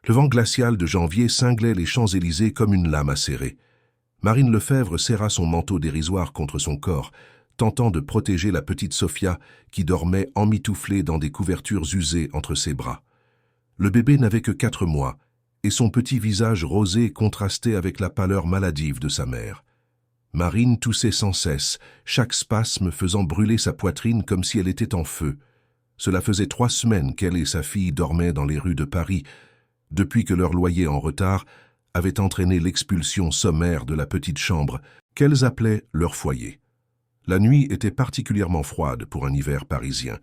Le vent glacial de janvier cinglait les Champs-Élysées comme une lame acérée. Marine Lefebvre serra son manteau dérisoire contre son corps, tentant de protéger la petite Sophia qui dormait emmitouflée dans des couvertures usées entre ses bras. Le bébé n'avait que 4 mois, et son petit visage rosé contrastait avec la pâleur maladive de sa mère. Marine toussait sans cesse, chaque spasme faisant brûler sa poitrine comme si elle était en feu. Cela faisait 3 semaines qu'elle et sa fille dormaient dans les rues de Paris, depuis que leur loyer en retard avait entraîné l'expulsion sommaire de la petite chambre qu'elles appelaient leur foyer. La nuit était particulièrement froide pour un hiver parisien.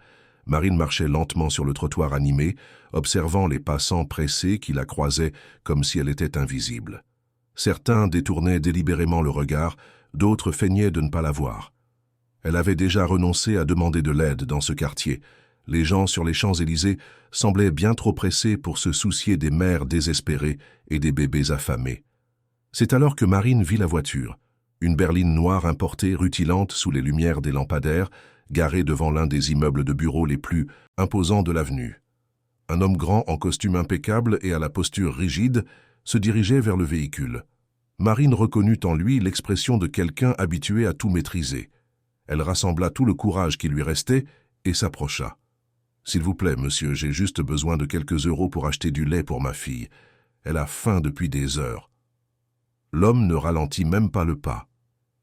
Marine marchait lentement sur le trottoir animé, observant les passants pressés qui la croisaient comme si elle était invisible. Certains détournaient délibérément le regard, d'autres feignaient de ne pas la voir. Elle avait déjà renoncé à demander de l'aide dans ce quartier. Les gens sur les Champs-Élysées semblaient bien trop pressés pour se soucier des mères désespérées et des bébés affamés. C'est alors que Marine vit la voiture, une berline noire importée rutilante sous les lumières des lampadaires, garée devant l'un des immeubles de bureaux les plus imposants de l'avenue. Un homme grand en costume impeccable et à la posture rigide se dirigeait vers le véhicule. Marine reconnut en lui l'expression de quelqu'un habitué à tout maîtriser. Elle rassembla tout le courage qui lui restait et s'approcha. « S'il vous plaît, monsieur, j'ai juste besoin de quelques euros pour acheter du lait pour ma fille. Elle a faim depuis des heures. » L'homme ne ralentit même pas le pas.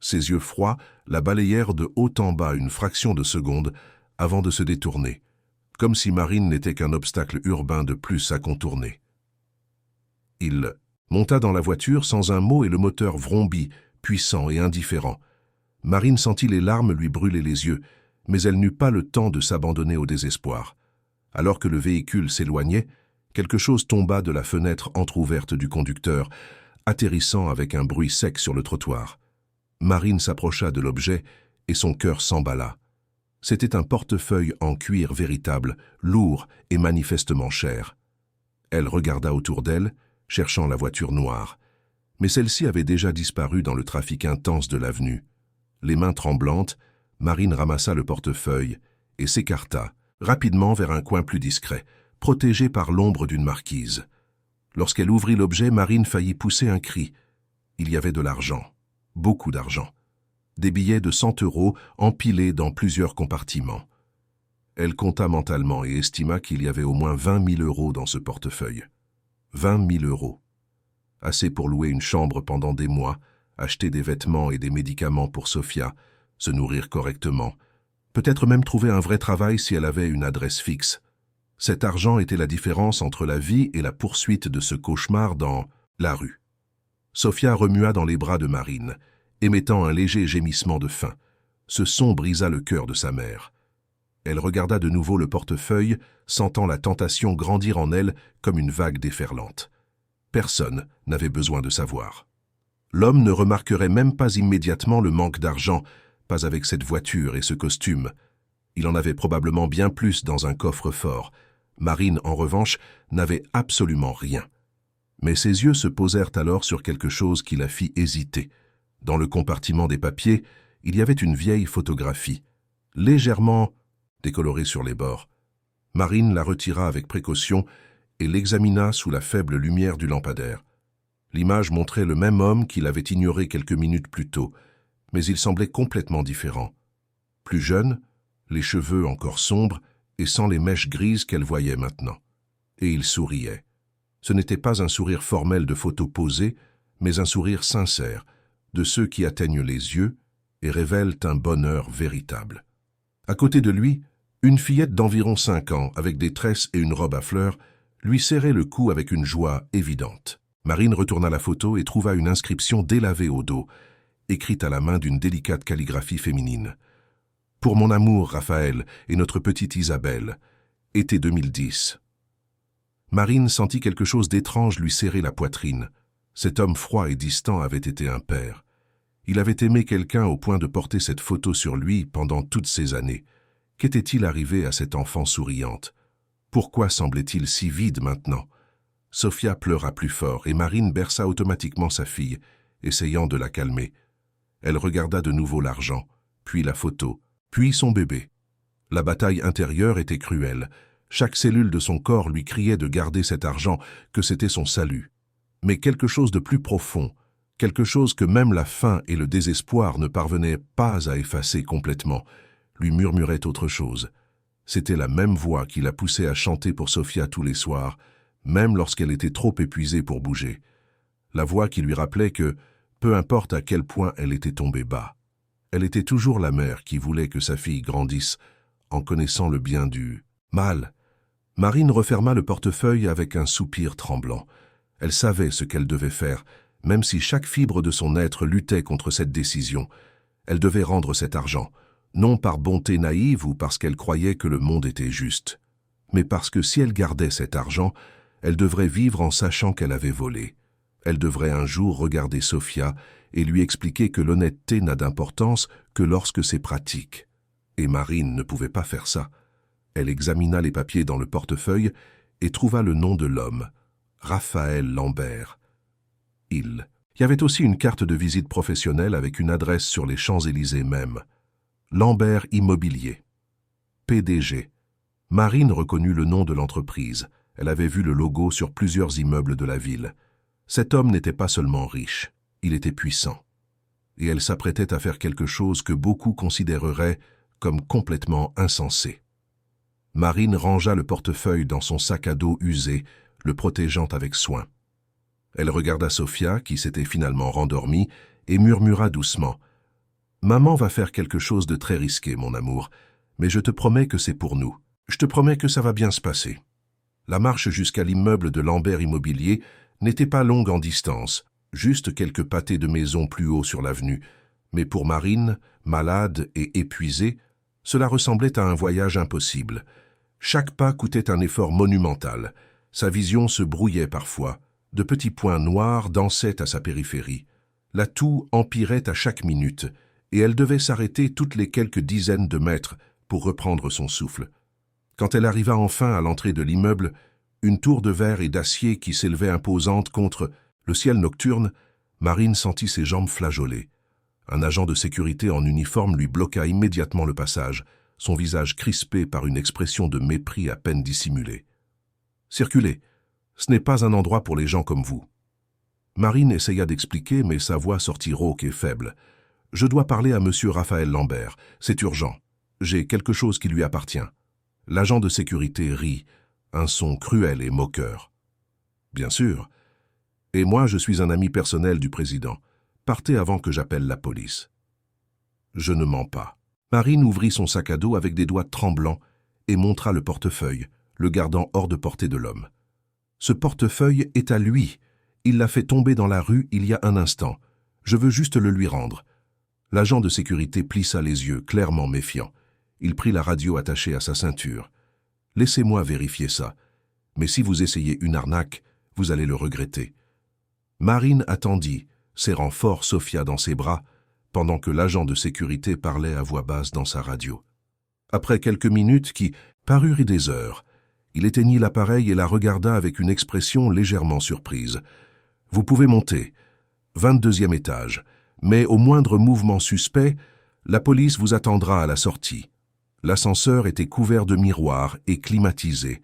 Ses yeux froids la balayèrent de haut en bas une fraction de seconde avant de se détourner, comme si Marine n'était qu'un obstacle urbain de plus à contourner. Il monta dans la voiture sans un mot et le moteur vrombit, puissant et indifférent. Marine sentit les larmes lui brûler les yeux, mais elle n'eut pas le temps de s'abandonner au désespoir. Alors que le véhicule s'éloignait, quelque chose tomba de la fenêtre entr'ouverte du conducteur, atterrissant avec un bruit sec sur le trottoir. Marine s'approcha de l'objet et son cœur s'emballa. C'était un portefeuille en cuir véritable, lourd et manifestement cher. Elle regarda autour d'elle, cherchant la voiture noire. Mais celle-ci avait déjà disparu dans le trafic intense de l'avenue. Les mains tremblantes, Marine ramassa le portefeuille et s'écarta, rapidement vers un coin plus discret, protégée par l'ombre d'une marquise. Lorsqu'elle ouvrit l'objet, Marine faillit pousser un cri. Il y avait de l'argent, beaucoup d'argent. Des billets de 100 € empilés dans plusieurs compartiments. Elle compta mentalement et estima qu'il y avait au moins 20 000 € dans ce portefeuille. 20 000 €. Assez pour louer une chambre pendant des mois, acheter des vêtements et des médicaments pour Sophia, se nourrir correctement, peut-être même trouver un vrai travail si elle avait une adresse fixe. Cet argent était la différence entre la vie et la poursuite de ce cauchemar dans la rue. Sophia remua dans les bras de Marine, émettant un léger gémissement de faim. Ce son brisa le cœur de sa mère. Elle regarda de nouveau le portefeuille, sentant la tentation grandir en elle comme une vague déferlante. Personne n'avait besoin de savoir. L'homme ne remarquerait même pas immédiatement le manque d'argent, pas avec cette voiture et ce costume. Il en avait probablement bien plus dans un coffre-fort. Marine, en revanche, n'avait absolument rien. Mais ses yeux se posèrent alors sur quelque chose qui la fit hésiter. Dans le compartiment des papiers, il y avait une vieille photographie, légèrement décolorée sur les bords. Marine la retira avec précaution et l'examina sous la faible lumière du lampadaire. L'image montrait le même homme qui l'avait ignoré quelques minutes plus tôt, mais il semblait complètement différent. Plus jeune, les cheveux encore sombres et sans les mèches grises qu'elle voyait maintenant. Et il souriait. Ce n'était pas un sourire formel de photo posée, mais un sourire sincère, de ceux qui atteignent les yeux et révèlent un bonheur véritable. À côté de lui, une fillette d'environ 5 ans, avec des tresses et une robe à fleurs, lui serrait le cou avec une joie évidente. Marine retourna la photo et trouva une inscription délavée au dos, écrite à la main d'une délicate calligraphie féminine. « Pour mon amour, Raphaël, et notre petite Isabelle. Été 2010. » Marine sentit quelque chose d'étrange lui serrer la poitrine. Cet homme froid et distant avait été un père. Il avait aimé quelqu'un au point de porter cette photo sur lui pendant toutes ces années. Qu'était-il arrivé à cette enfant souriante? Pourquoi semblait-il si vide maintenant? Sophia pleura plus fort et Marine berça automatiquement sa fille, essayant de la calmer. Elle regarda de nouveau l'argent, puis la photo, puis son bébé. La bataille intérieure était cruelle. Chaque cellule de son corps lui criait de garder cet argent, que c'était son salut. Mais quelque chose de plus profond, quelque chose que même la faim et le désespoir ne parvenaient pas à effacer complètement, lui murmurait autre chose. C'était la même voix qui la poussait à chanter pour Sofia tous les soirs, même lorsqu'elle était trop épuisée pour bouger. La voix qui lui rappelait que, peu importe à quel point elle était tombée bas, elle était toujours la mère qui voulait que sa fille grandisse en connaissant le bien du mal. Marine referma le portefeuille avec un soupir tremblant. Elle savait ce qu'elle devait faire, même si chaque fibre de son être luttait contre cette décision. Elle devait rendre cet argent, non par bonté naïve ou parce qu'elle croyait que le monde était juste, mais parce que si elle gardait cet argent, elle devrait vivre en sachant qu'elle avait volé. Elle devrait un jour regarder Sofia et lui expliquer que l'honnêteté n'a d'importance que lorsque c'est pratique. Et Marine ne pouvait pas faire ça. Elle examina les papiers dans le portefeuille et trouva le nom de l'homme, Raphaël Lambert. Il y avait aussi une carte de visite professionnelle avec une adresse sur les Champs-Élysées même. Lambert Immobilier. PDG. Marine reconnut le nom de l'entreprise. Elle avait vu le logo sur plusieurs immeubles de la ville. Cet homme n'était pas seulement riche, il était puissant. Et elle s'apprêtait à faire quelque chose que beaucoup considéreraient comme complètement insensé. Marine rangea le portefeuille dans son sac à dos usé, le protégeant avec soin. Elle regarda Sofia, qui s'était finalement rendormie, et murmura doucement « Maman va faire quelque chose de très risqué, mon amour, mais je te promets que c'est pour nous. Je te promets que ça va bien se passer. » La marche jusqu'à l'immeuble de Lambert Immobilier n'était pas longue en distance, juste quelques pâtés de maisons plus haut sur l'avenue, mais pour Marine, malade et épuisée, cela ressemblait à un voyage impossible. Chaque pas coûtait un effort monumental. Sa vision se brouillait parfois. De petits points noirs dansaient à sa périphérie. La toux empirait à chaque minute, et elle devait s'arrêter toutes les quelques dizaines de mètres pour reprendre son souffle. Quand elle arriva enfin à l'entrée de l'immeuble, une tour de verre et d'acier qui s'élevait imposante contre le ciel nocturne, Marine sentit ses jambes flageoler. Un agent de sécurité en uniforme lui bloqua immédiatement le passage, son visage crispé par une expression de mépris à peine dissimulée. « Circulez, ce n'est pas un endroit pour les gens comme vous. » Marine essaya d'expliquer, mais sa voix sortit rauque et faible. « Je dois parler à monsieur Raphaël Lambert, c'est urgent. J'ai quelque chose qui lui appartient. » L'agent de sécurité rit, un son cruel et moqueur. « Bien sûr. Et moi, je suis un ami personnel du président. Partez avant que j'appelle la police. » Je ne mens pas. Marine ouvrit son sac à dos avec des doigts tremblants et montra le portefeuille, le gardant hors de portée de l'homme. « Ce portefeuille est à lui. Il l'a fait tomber dans la rue il y a un instant. Je veux juste le lui rendre. » L'agent de sécurité plissa les yeux, clairement méfiant. Il prit la radio attachée à sa ceinture. « Laissez-moi vérifier ça. Mais si vous essayez une arnaque, vous allez le regretter. » Marine attendit, serrant fort Sofia dans ses bras, pendant que l'agent de sécurité parlait à voix basse dans sa radio. Après quelques minutes qui parurent des heures, il éteignit l'appareil et la regarda avec une expression légèrement surprise. « Vous pouvez monter. 22e étage. Mais au moindre mouvement suspect, la police vous attendra à la sortie. » L'ascenseur était couvert de miroirs et climatisé,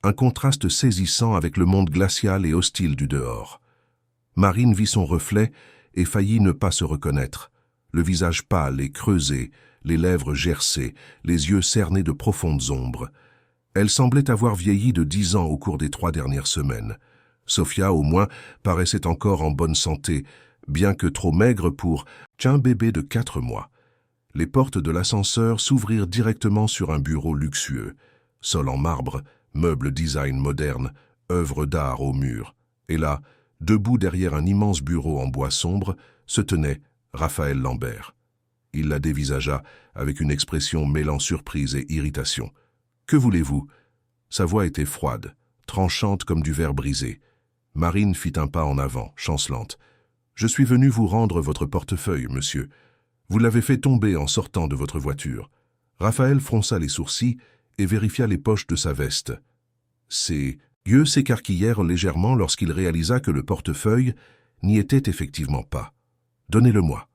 un contraste saisissant avec le monde glacial et hostile du dehors. Marine vit son reflet et faillit ne pas se reconnaître. Le visage pâle et creusé, les lèvres gercées, les yeux cernés de profondes ombres. Elle semblait avoir vieilli de 10 ans au cours des 3 dernières semaines. Sofia, au moins, paraissait encore en bonne santé, bien que trop maigre pour un bébé de 4 mois. Les portes de l'ascenseur s'ouvrirent directement sur un bureau luxueux. Sol en marbre, meubles design moderne, œuvres d'art au mur. Et là, debout derrière un immense bureau en bois sombre, se tenait Raphaël Lambert. Il la dévisagea avec une expression mêlant surprise et irritation. « Que voulez-vous » Sa voix était froide, tranchante comme du verre brisé. Marine fit un pas en avant, chancelante. « Je suis venu vous rendre votre portefeuille, monsieur. Vous l'avez fait tomber en sortant de votre voiture. » Raphaël fronça les sourcils et vérifia les poches de sa veste. Ses yeux s'écarquillèrent légèrement lorsqu'il réalisa que le portefeuille n'y était effectivement pas. « Donnez-le-moi. »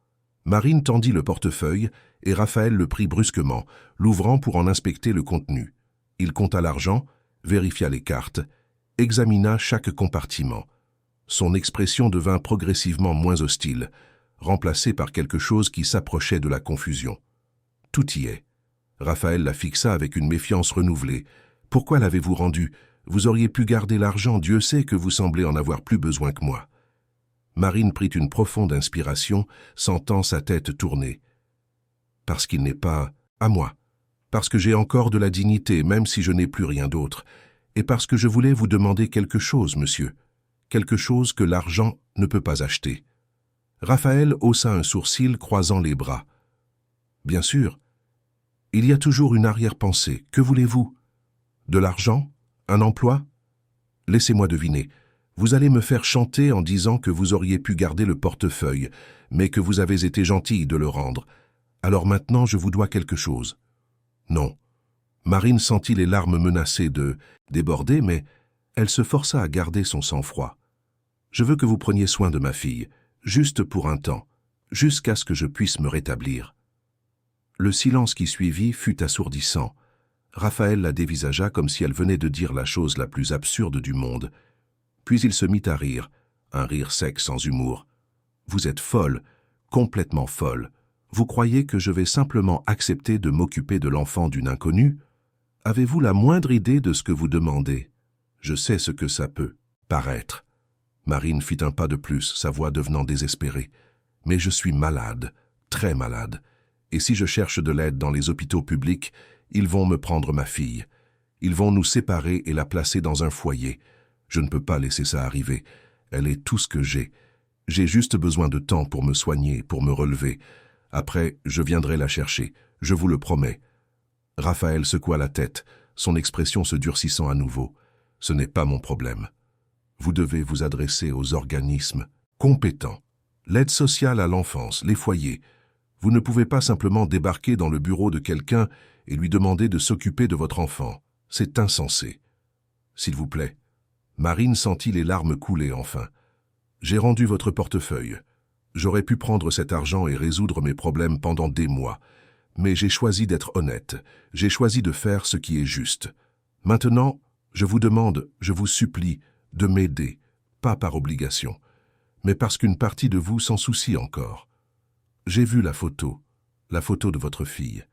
Marine tendit le portefeuille et Raphaël le prit brusquement, l'ouvrant pour en inspecter le contenu. Il compta l'argent, vérifia les cartes, examina chaque compartiment. Son expression devint progressivement moins hostile, remplacée par quelque chose qui s'approchait de la confusion. Tout y est. Raphaël la fixa avec une méfiance renouvelée. Pourquoi l'avez-vous rendu? Vous auriez pu garder l'argent, Dieu sait que vous semblez en avoir plus besoin que moi. Marine prit une profonde inspiration, sentant sa tête tourner. Parce qu'il n'est pas à moi. Parce que j'ai encore de la dignité, même si je n'ai plus rien d'autre. Et parce que je voulais vous demander quelque chose, monsieur. Quelque chose que l'argent ne peut pas acheter. Raphaël haussa un sourcil, croisant les bras. Bien sûr. Il y a toujours une arrière-pensée. Que voulez-vous? De l'argent? Un emploi? Laissez-moi deviner. Vous allez me faire chanter en disant que vous auriez pu garder le portefeuille, mais que vous avez été gentille de le rendre. Alors maintenant, je vous dois quelque chose. Non. Marine sentit les larmes menacées de déborder, mais elle se força à garder son sang-froid. Je veux que vous preniez soin de ma fille, juste pour un temps, jusqu'à ce que je puisse me rétablir. Le silence qui suivit fut assourdissant. Raphaël la dévisagea comme si elle venait de dire la chose la plus absurde du monde. Puis il se mit à rire, un rire sec sans humour. « Vous êtes folle, complètement folle. Vous croyez que je vais simplement accepter de m'occuper de l'enfant d'une inconnue? Avez-vous la moindre idée de ce que vous demandez? Je sais ce que ça peut paraître. » Marine fit un pas de plus, sa voix devenant désespérée. « Mais je suis malade, très malade. Et si je cherche de l'aide dans les hôpitaux publics, ils vont me prendre ma fille. Ils vont nous séparer et la placer dans un foyer. Je ne peux pas laisser ça arriver. Elle est tout ce que j'ai. J'ai juste besoin de temps pour me soigner, pour me relever. Après, je viendrai la chercher, je vous le promets. » Raphaël secoua la tête, son expression se durcissant à nouveau. « Ce n'est pas mon problème. Vous devez vous adresser aux organismes compétents. L'aide sociale à l'enfance, les foyers. Vous ne pouvez pas simplement débarquer dans le bureau de quelqu'un et lui demander de s'occuper de votre enfant. C'est insensé. S'il vous plaît. » Marine sentit les larmes couler enfin. « J'ai rendu votre portefeuille. J'aurais pu prendre cet argent et résoudre mes problèmes pendant des mois. Mais j'ai choisi d'être honnête. J'ai choisi de faire ce qui est juste. Maintenant, je vous demande, je vous supplie, de m'aider, pas par obligation, mais parce qu'une partie de vous s'en soucie encore. J'ai vu la photo de votre fille.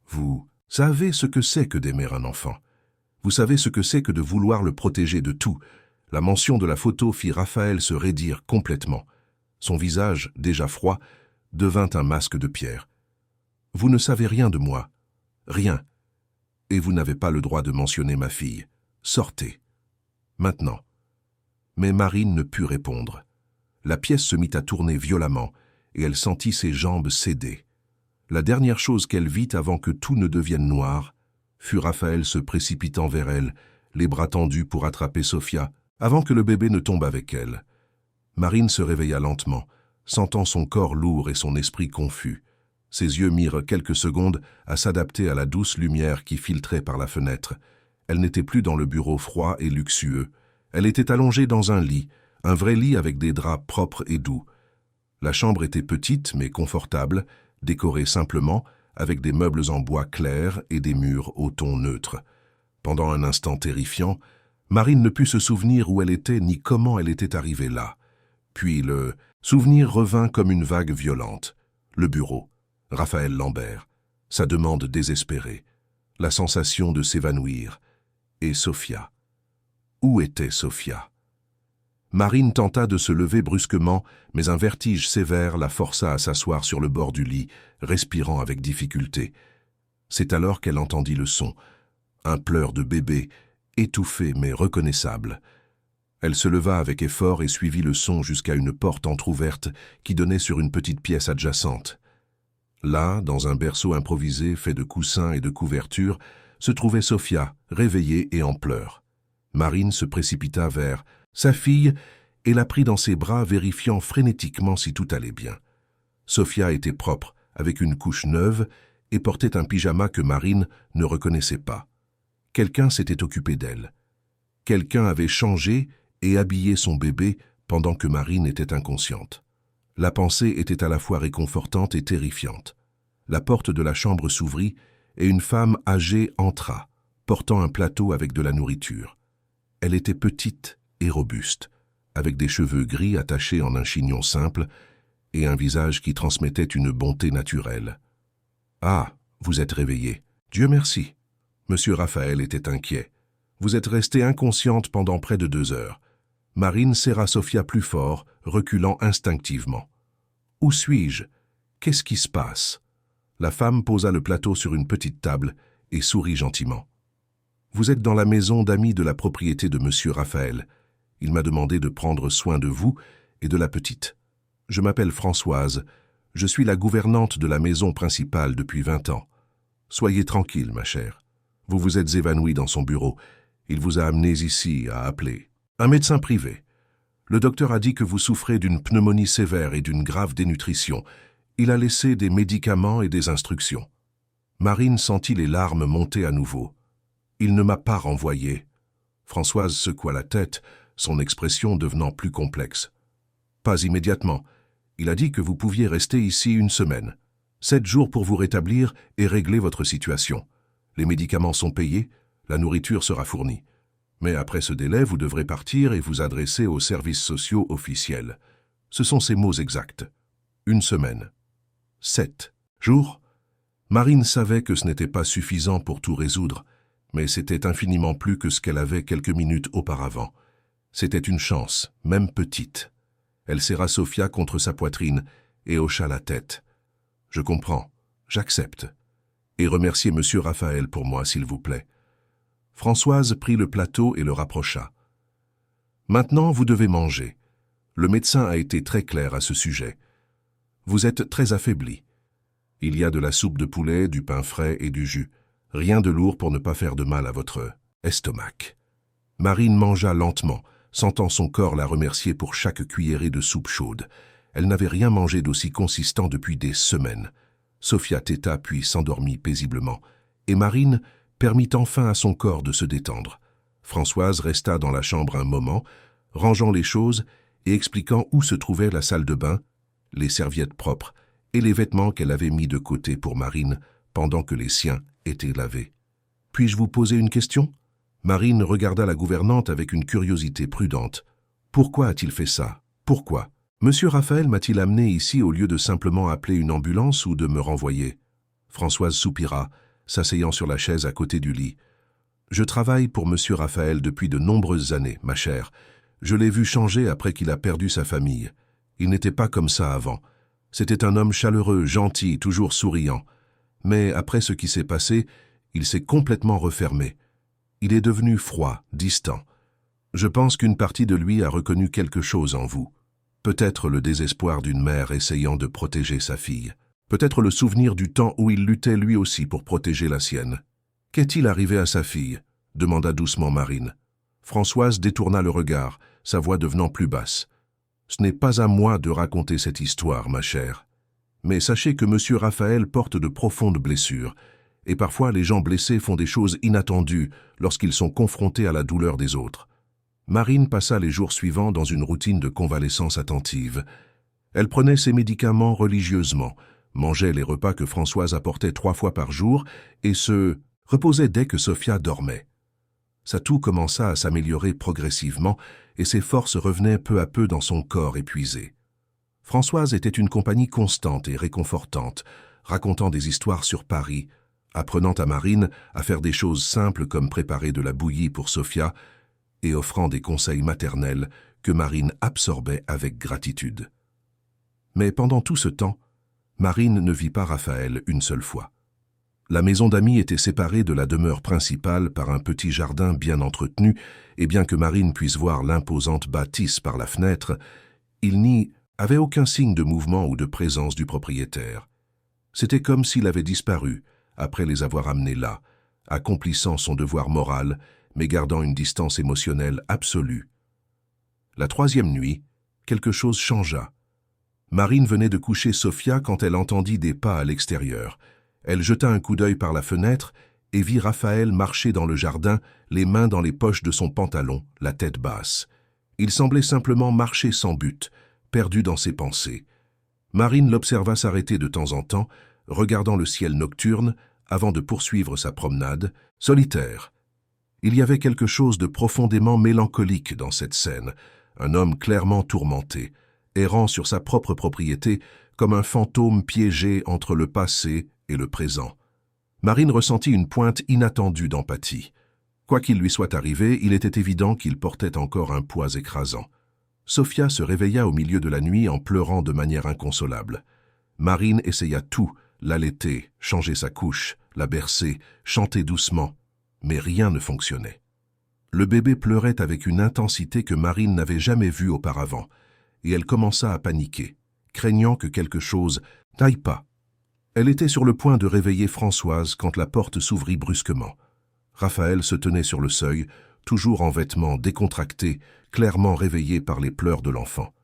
Vous savez ce que c'est que d'aimer un enfant. Vous savez ce que c'est que de vouloir le protéger de tout. » La mention de la photo fit Raphaël se raidir complètement. Son visage, déjà froid, devint un masque de pierre. « Vous ne savez rien de moi. Rien. Et vous n'avez pas le droit de mentionner ma fille. Sortez. Maintenant. » Mais Marine ne put répondre. La pièce se mit à tourner violemment, et elle sentit ses jambes céder. La dernière chose qu'elle vit avant que tout ne devienne noir fut Raphaël se précipitant vers elle, les bras tendus pour attraper Sophia, avant que le bébé ne tombe avec elle. Marine se réveilla lentement, sentant son corps lourd et son esprit confus. Ses yeux mirent quelques secondes à s'adapter à la douce lumière qui filtrait par la fenêtre. Elle n'était plus dans le bureau froid et luxueux. Elle était allongée dans un lit, un vrai lit avec des draps propres et doux. La chambre était petite mais confortable, décorée simplement, avec des meubles en bois clair et des murs au ton neutre. Pendant un instant terrifiant, Marine ne put se souvenir où elle était ni comment elle était arrivée là. Puis le souvenir revint comme une vague violente. Le bureau, Raphaël Lambert, sa demande désespérée, la sensation de s'évanouir, et Sophia. Où était Sophia? Marine tenta de se lever brusquement, mais un vertige sévère la força à s'asseoir sur le bord du lit, respirant avec difficulté. C'est alors qu'elle entendit le son, un pleur de bébé, étouffé mais reconnaissable. Elle se leva avec effort et suivit le son jusqu'à une porte entr'ouverte qui donnait sur une petite pièce adjacente. Là, dans un berceau improvisé fait de coussins et de couvertures, se trouvait Sophia, réveillée et en pleurs. Marine se précipita vers sa fille et la prit dans ses bras, vérifiant frénétiquement si tout allait bien. Sophia était propre, avec une couche neuve, et portait un pyjama que Marine ne reconnaissait pas. Quelqu'un s'était occupé d'elle. Quelqu'un avait changé et habillé son bébé pendant que Marine était inconsciente. La pensée était à la fois réconfortante et terrifiante. La porte de la chambre s'ouvrit et une femme âgée entra, portant un plateau avec de la nourriture. Elle était petite et robuste, avec des cheveux gris attachés en un chignon simple et un visage qui transmettait une bonté naturelle. « Ah, vous êtes réveillée. Dieu merci. » Monsieur Raphaël était inquiet. « Vous êtes restée inconsciente pendant près de 2 heures. » Marine serra Sophia plus fort, reculant instinctivement. « Où suis-je? Qu'est-ce qui se passe ?» La femme posa le plateau sur une petite table et sourit gentiment. « Vous êtes dans la maison d'amis de la propriété de Monsieur Raphaël. Il m'a demandé de prendre soin de vous et de la petite. Je m'appelle Françoise. Je suis la gouvernante de la maison principale depuis 20 ans. Soyez tranquille, ma chère. Vous vous êtes évanouie dans son bureau. Il vous a amenés ici à appeler. Un médecin privé. Le docteur a dit que vous souffrez d'une pneumonie sévère et d'une grave dénutrition. Il a laissé des médicaments et des instructions. » Marine sentit les larmes monter à nouveau. « Il ne m'a pas renvoyé. » Françoise secoua la tête, son expression devenant plus complexe. « Pas immédiatement. Il a dit que vous pouviez rester ici 1 semaine. 7 jours pour vous rétablir et régler votre situation. Les médicaments sont payés, la nourriture sera fournie. Mais après ce délai, vous devrez partir et vous adresser aux services sociaux officiels. Ce sont ces mots exacts. 1 semaine. 7 jours. » Marine savait que ce n'était pas suffisant pour tout résoudre, mais c'était infiniment plus que ce qu'elle avait quelques minutes auparavant. C'était une chance, même petite. Elle serra Sophia contre sa poitrine et hocha la tête. « Je comprends, j'accepte. Et remerciez Monsieur Raphaël pour moi, s'il vous plaît. » Françoise prit le plateau et le rapprocha. « Maintenant, vous devez manger. Le médecin a été très clair à ce sujet. Vous êtes très affaibli. Il y a de la soupe de poulet, du pain frais et du jus. Rien de lourd pour ne pas faire de mal à votre estomac. » Marine mangea lentement, sentant son corps la remercier pour chaque cuillerée de soupe chaude. Elle n'avait rien mangé d'aussi consistant depuis des semaines. Sophia téta puis s'endormit paisiblement, et Marine permit enfin à son corps de se détendre. Françoise resta dans la chambre un moment, rangeant les choses et expliquant où se trouvait la salle de bain, les serviettes propres et les vêtements qu'elle avait mis de côté pour Marine pendant que les siens étaient lavés. « Puis-je vous poser une question ?» Marine regarda la gouvernante avec une curiosité prudente. « Pourquoi a-t-il fait ça? Pourquoi? Monsieur Raphaël m'a-t-il amené ici au lieu de simplement appeler une ambulance ou de me renvoyer ?» Françoise soupira, s'asseyant sur la chaise à côté du lit. « Je travaille pour Monsieur Raphaël depuis de nombreuses années, ma chère. Je l'ai vu changer après qu'il a perdu sa famille. Il n'était pas comme ça avant. C'était un homme chaleureux, gentil, toujours souriant. Mais après ce qui s'est passé, il s'est complètement refermé. Il est devenu froid, distant. Je pense qu'une partie de lui a reconnu quelque chose en vous. Peut-être le désespoir d'une mère essayant de protéger sa fille. Peut-être le souvenir du temps où il luttait lui aussi pour protéger la sienne. Qu'est-il arrivé à sa fille ? Demanda doucement Marine. Françoise détourna le regard, sa voix devenant plus basse. Ce n'est pas à moi de raconter cette histoire, ma chère. Mais sachez que Monsieur Raphaël porte de profondes blessures, et parfois les gens blessés font des choses inattendues lorsqu'ils sont confrontés à la douleur des autres. Marine passa les jours suivants dans une routine de convalescence attentive. Elle prenait ses médicaments religieusement, mangeait les repas que Françoise apportait 3 fois par jour et se reposait dès que Sophia dormait. Sa toux commença à s'améliorer progressivement et ses forces revenaient peu à peu dans son corps épuisé. Françoise était une compagnie constante et réconfortante, racontant des histoires sur Paris, apprenant à Marine à faire des choses simples comme préparer de la bouillie pour Sophia et offrant des conseils maternels que Marine absorbait avec gratitude. Mais pendant tout ce temps, Marine ne vit pas Raphaël une seule fois. La maison d'amis était séparée de la demeure principale par un petit jardin bien entretenu, et bien que Marine puisse voir l'imposante bâtisse par la fenêtre, il n'y avait aucun signe de mouvement ou de présence du propriétaire. C'était comme s'il avait disparu après les avoir amenés là, accomplissant son devoir moral, mais gardant une distance émotionnelle absolue. La 3e nuit, quelque chose changea. Marine venait de coucher Sophia quand elle entendit des pas à l'extérieur. Elle jeta un coup d'œil par la fenêtre et vit Raphaël marcher dans le jardin, les mains dans les poches de son pantalon, la tête basse. Il semblait simplement marcher sans but, perdu dans ses pensées. Marine l'observa s'arrêter de temps en temps, regardant le ciel nocturne, avant de poursuivre sa promenade, solitaire, Il y avait quelque chose de profondément mélancolique dans cette scène, un homme clairement tourmenté, errant sur sa propre propriété comme un fantôme piégé entre le passé et le présent. Marine ressentit une pointe inattendue d'empathie. Quoi qu'il lui soit arrivé, il était évident qu'il portait encore un poids écrasant. Sofia se réveilla au milieu de la nuit en pleurant de manière inconsolable. Marine essaya tout, l'allaiter, changer sa couche, la bercer, chanter doucement, mais rien ne fonctionnait. Le bébé pleurait avec une intensité que Marine n'avait jamais vue auparavant, et elle commença à paniquer, craignant que quelque chose n'aille pas. Elle était sur le point de réveiller Françoise quand la porte s'ouvrit brusquement. Raphaël se tenait sur le seuil, toujours en vêtements décontractés, clairement réveillé par les pleurs de l'enfant.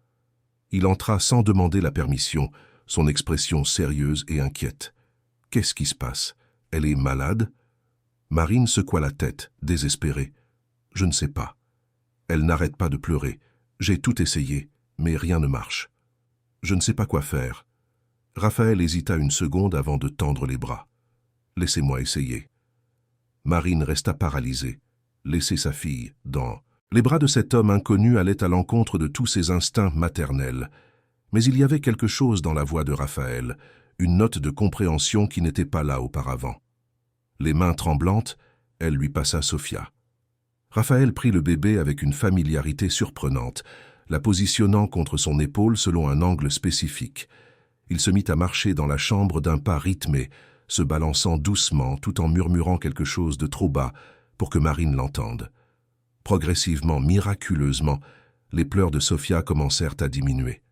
Il entra sans demander la permission, son expression sérieuse et inquiète. « Qu'est-ce qui se passe? Elle est malade ?» Marine secoua la tête, désespérée. « Je ne sais pas. Elle n'arrête pas de pleurer. J'ai tout essayé, mais rien ne marche. Je ne sais pas quoi faire. » Raphaël hésita une seconde avant de tendre les bras. « Laissez-moi essayer. » Marine resta paralysée, laissait sa fille dans... Les bras de cet homme inconnu allaient à l'encontre de tous ses instincts maternels. Mais il y avait quelque chose dans la voix de Raphaël, une note de compréhension qui n'était pas là auparavant. Les mains tremblantes, elle lui passa Sofia. Raphaël prit le bébé avec une familiarité surprenante, la positionnant contre son épaule selon un angle spécifique. Il se mit à marcher dans la chambre d'un pas rythmé, se balançant doucement tout en murmurant quelque chose de trop bas pour que Marine l'entende. Progressivement, miraculeusement, les pleurs de Sofia commencèrent à diminuer.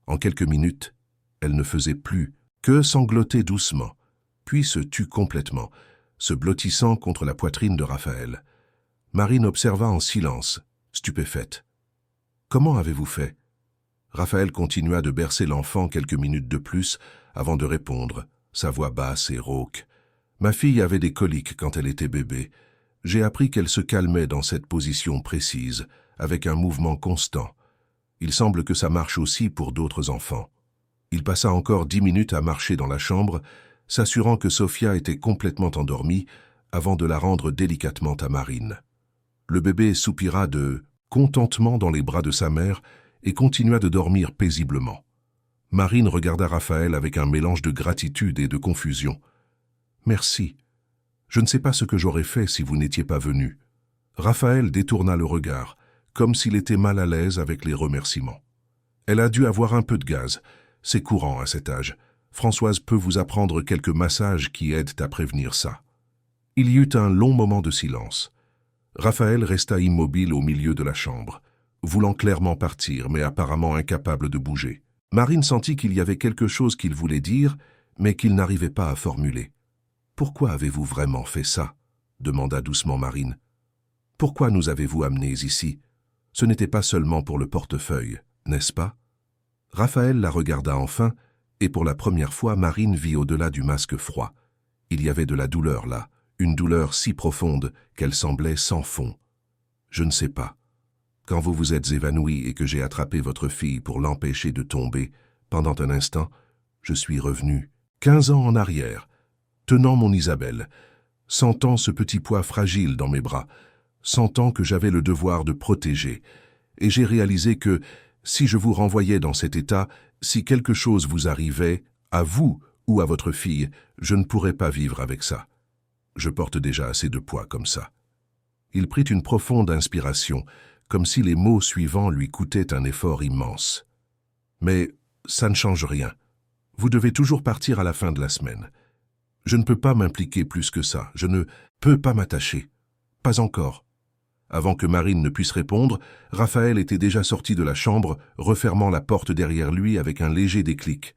En quelques minutes, elle ne faisait plus que sangloter doucement, puis se tut complètement, se blottissant contre la poitrine de Raphaël. Marine observa en silence, stupéfaite. « Comment avez-vous fait ?» Raphaël continua de bercer l'enfant quelques minutes de plus avant de répondre, sa voix basse et rauque. « Ma fille avait des coliques quand elle était bébé. J'ai appris qu'elle se calmait dans cette position précise, avec un mouvement constant. Il semble que ça marche aussi pour d'autres enfants. » Il passa encore 10 minutes à marcher dans la chambre, s'assurant que Sofia était complètement endormie avant de la rendre délicatement à Marine. Le bébé soupira de contentement dans les bras de sa mère et continua de dormir paisiblement. Marine regarda Raphaël avec un mélange de gratitude et de confusion. « Merci. Je ne sais pas ce que j'aurais fait si vous n'étiez pas venu. » Raphaël détourna le regard, comme s'il était mal à l'aise avec les remerciements. « Elle a dû avoir un peu de gaz. C'est courant à cet âge. Françoise peut vous apprendre quelques massages qui aident à prévenir ça. » Il y eut un long moment de silence. Raphaël resta immobile au milieu de la chambre, voulant clairement partir, mais apparemment incapable de bouger. Marine sentit qu'il y avait quelque chose qu'il voulait dire, mais qu'il n'arrivait pas à formuler. « Pourquoi avez-vous vraiment fait ça ?» demanda doucement Marine. « Pourquoi nous avez-vous amenés ici? Ce n'était pas seulement pour le portefeuille, n'est-ce pas ?» Raphaël la regarda enfin, et pour la première fois, Marine vit au-delà du masque froid. Il y avait de la douleur là, une douleur si profonde qu'elle semblait sans fond. « Je ne sais pas. Quand vous vous êtes évanoui et que j'ai attrapé votre fille pour l'empêcher de tomber, pendant un instant, je suis revenu, 15 ans en arrière, tenant mon Isabelle, sentant ce petit poids fragile dans mes bras, sentant que j'avais le devoir de protéger, et j'ai réalisé que, si je vous renvoyais dans cet état, si quelque chose vous arrivait, à vous ou à votre fille, je ne pourrais pas vivre avec ça. Je porte déjà assez de poids comme ça. » Il prit une profonde inspiration, comme si les mots suivants lui coûtaient un effort immense. « Mais ça ne change rien. Vous devez toujours partir à la fin de la semaine. Je ne peux pas m'impliquer plus que ça. Je ne peux pas m'attacher. Pas encore. » Avant que Marine ne puisse répondre, Raphaël était déjà sorti de la chambre, refermant la porte derrière lui avec un léger déclic.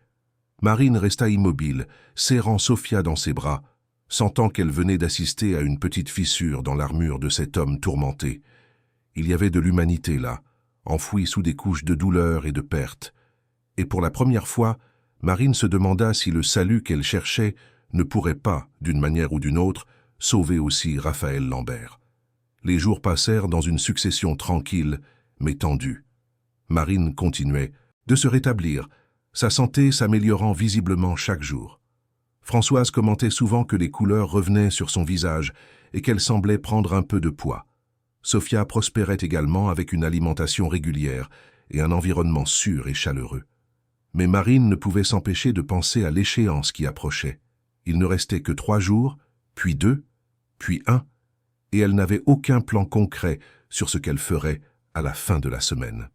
Marine resta immobile, serrant Sofia dans ses bras, sentant qu'elle venait d'assister à une petite fissure dans l'armure de cet homme tourmenté. Il y avait de l'humanité là, enfouie sous des couches de douleur et de perte. Et pour la première fois, Marine se demanda si le salut qu'elle cherchait ne pourrait pas, d'une manière ou d'une autre, sauver aussi Raphaël Lambert. Les jours passèrent dans une succession tranquille, mais tendue. Marine continuait de se rétablir, sa santé s'améliorant visiblement chaque jour. Françoise commentait souvent que les couleurs revenaient sur son visage et qu'elle semblait prendre un peu de poids. Sofia prospérait également avec une alimentation régulière et un environnement sûr et chaleureux. Mais Marine ne pouvait s'empêcher de penser à l'échéance qui approchait. Il ne restait que 3 jours, puis 2, puis 1, et elle n'avait aucun plan concret sur ce qu'elle ferait à la fin de la semaine.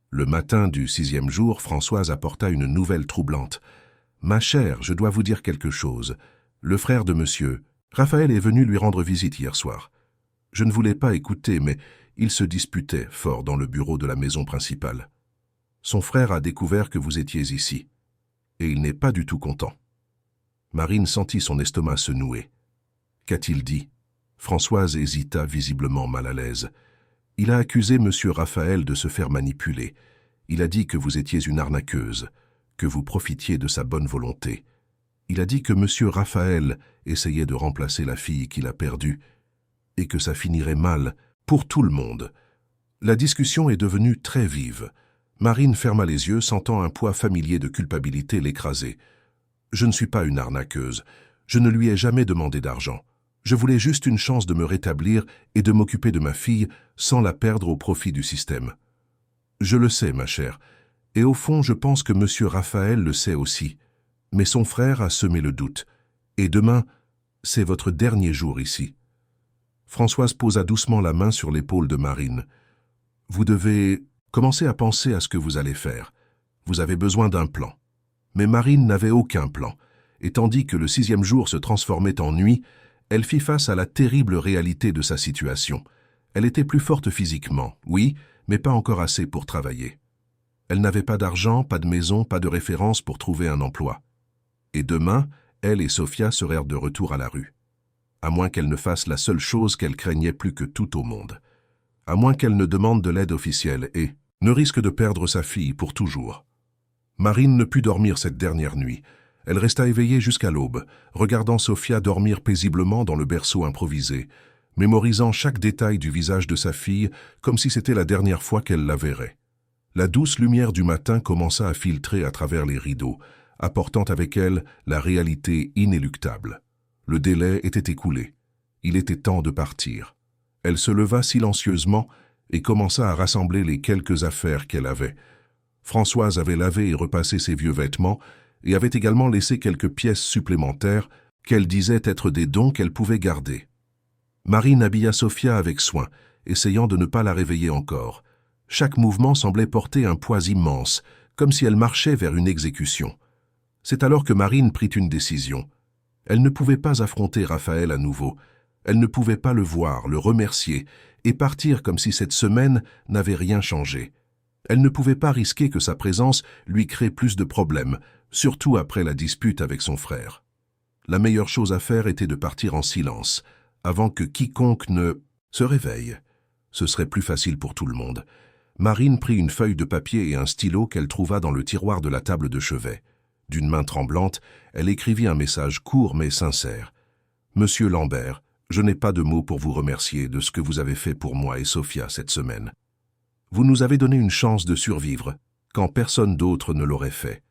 Le matin du 6e jour, Françoise apporta une nouvelle troublante. « Ma chère, je dois vous dire quelque chose. Le frère de monsieur, Raphaël est venu lui rendre visite hier soir. Je ne voulais pas écouter, mais il se disputait fort dans le bureau de la maison principale. Son frère a découvert que vous étiez ici, et il n'est pas du tout content. » Marine sentit son estomac se nouer. Qu'a-t-il dit? Françoise hésita, visiblement mal à l'aise. « Il a accusé monsieur Raphaël de se faire manipuler. Il a dit que vous étiez une arnaqueuse, que vous profitiez de sa bonne volonté. Il a dit que monsieur Raphaël essayait de remplacer la fille qu'il a perdue, et que ça finirait mal pour tout le monde. » La discussion est devenue très vive. Marine ferma les yeux, sentant un poids familier de culpabilité l'écraser. « Je ne suis pas une arnaqueuse. Je ne lui ai jamais demandé d'argent. Je voulais juste une chance de me rétablir et de m'occuper de ma fille sans la perdre au profit du système. Je le sais, ma chère, et au fond, je pense que monsieur Raphaël le sait aussi. Mais son frère a semé le doute. Et demain, c'est votre dernier jour ici. » Françoise posa doucement la main sur l'épaule de Marine. « Vous devez commencer à penser à ce que vous allez faire. Vous avez besoin d'un plan. » Mais Marine n'avait aucun plan, et tandis que le 6e jour se transformait en nuit, elle fit face à la terrible réalité de sa situation. Elle était plus forte physiquement, oui, mais pas encore assez pour travailler. Elle n'avait pas d'argent, pas de maison, pas de référence pour trouver un emploi. Et demain, elle et Sofia seraient de retour à la rue. À moins qu'elle ne fasse la seule chose qu'elle craignait plus que tout au monde. À moins qu'elle ne demande de l'aide officielle et ne risque de perdre sa fille pour toujours. Marine ne put dormir cette dernière nuit. Elle resta éveillée jusqu'à l'aube, regardant Sofia dormir paisiblement dans le berceau improvisé, mémorisant chaque détail du visage de sa fille comme si c'était la dernière fois qu'elle la verrait. La douce lumière du matin commença à filtrer à travers les rideaux, apportant avec elle la réalité inéluctable. Le délai était écoulé. Il était temps de partir. Elle se leva silencieusement et commença à rassembler les quelques affaires qu'elle avait. Françoise avait lavé et repassé ses vieux vêtements et avait également laissé quelques pièces supplémentaires qu'elle disait être des dons qu'elle pouvait garder. Marine habilla Sofia avec soin, essayant de ne pas la réveiller encore. Chaque mouvement semblait porter un poids immense, comme si elle marchait vers une exécution. C'est alors que Marine prit une décision. Elle ne pouvait pas affronter Raphaël à nouveau. Elle ne pouvait pas le voir, le remercier, et partir comme si cette semaine n'avait rien changé. Elle ne pouvait pas risquer que sa présence lui crée plus de problèmes, surtout après la dispute avec son frère. La meilleure chose à faire était de partir en silence, avant que quiconque ne se réveille. Ce serait plus facile pour tout le monde. Marine prit une feuille de papier et un stylo qu'elle trouva dans le tiroir de la table de chevet. D'une main tremblante, elle écrivit un message court mais sincère. « Monsieur Lambert, je n'ai pas de mots pour vous remercier de ce que vous avez fait pour moi et Sofia cette semaine. Vous nous avez donné une chance de survivre, quand personne d'autre ne l'aurait fait.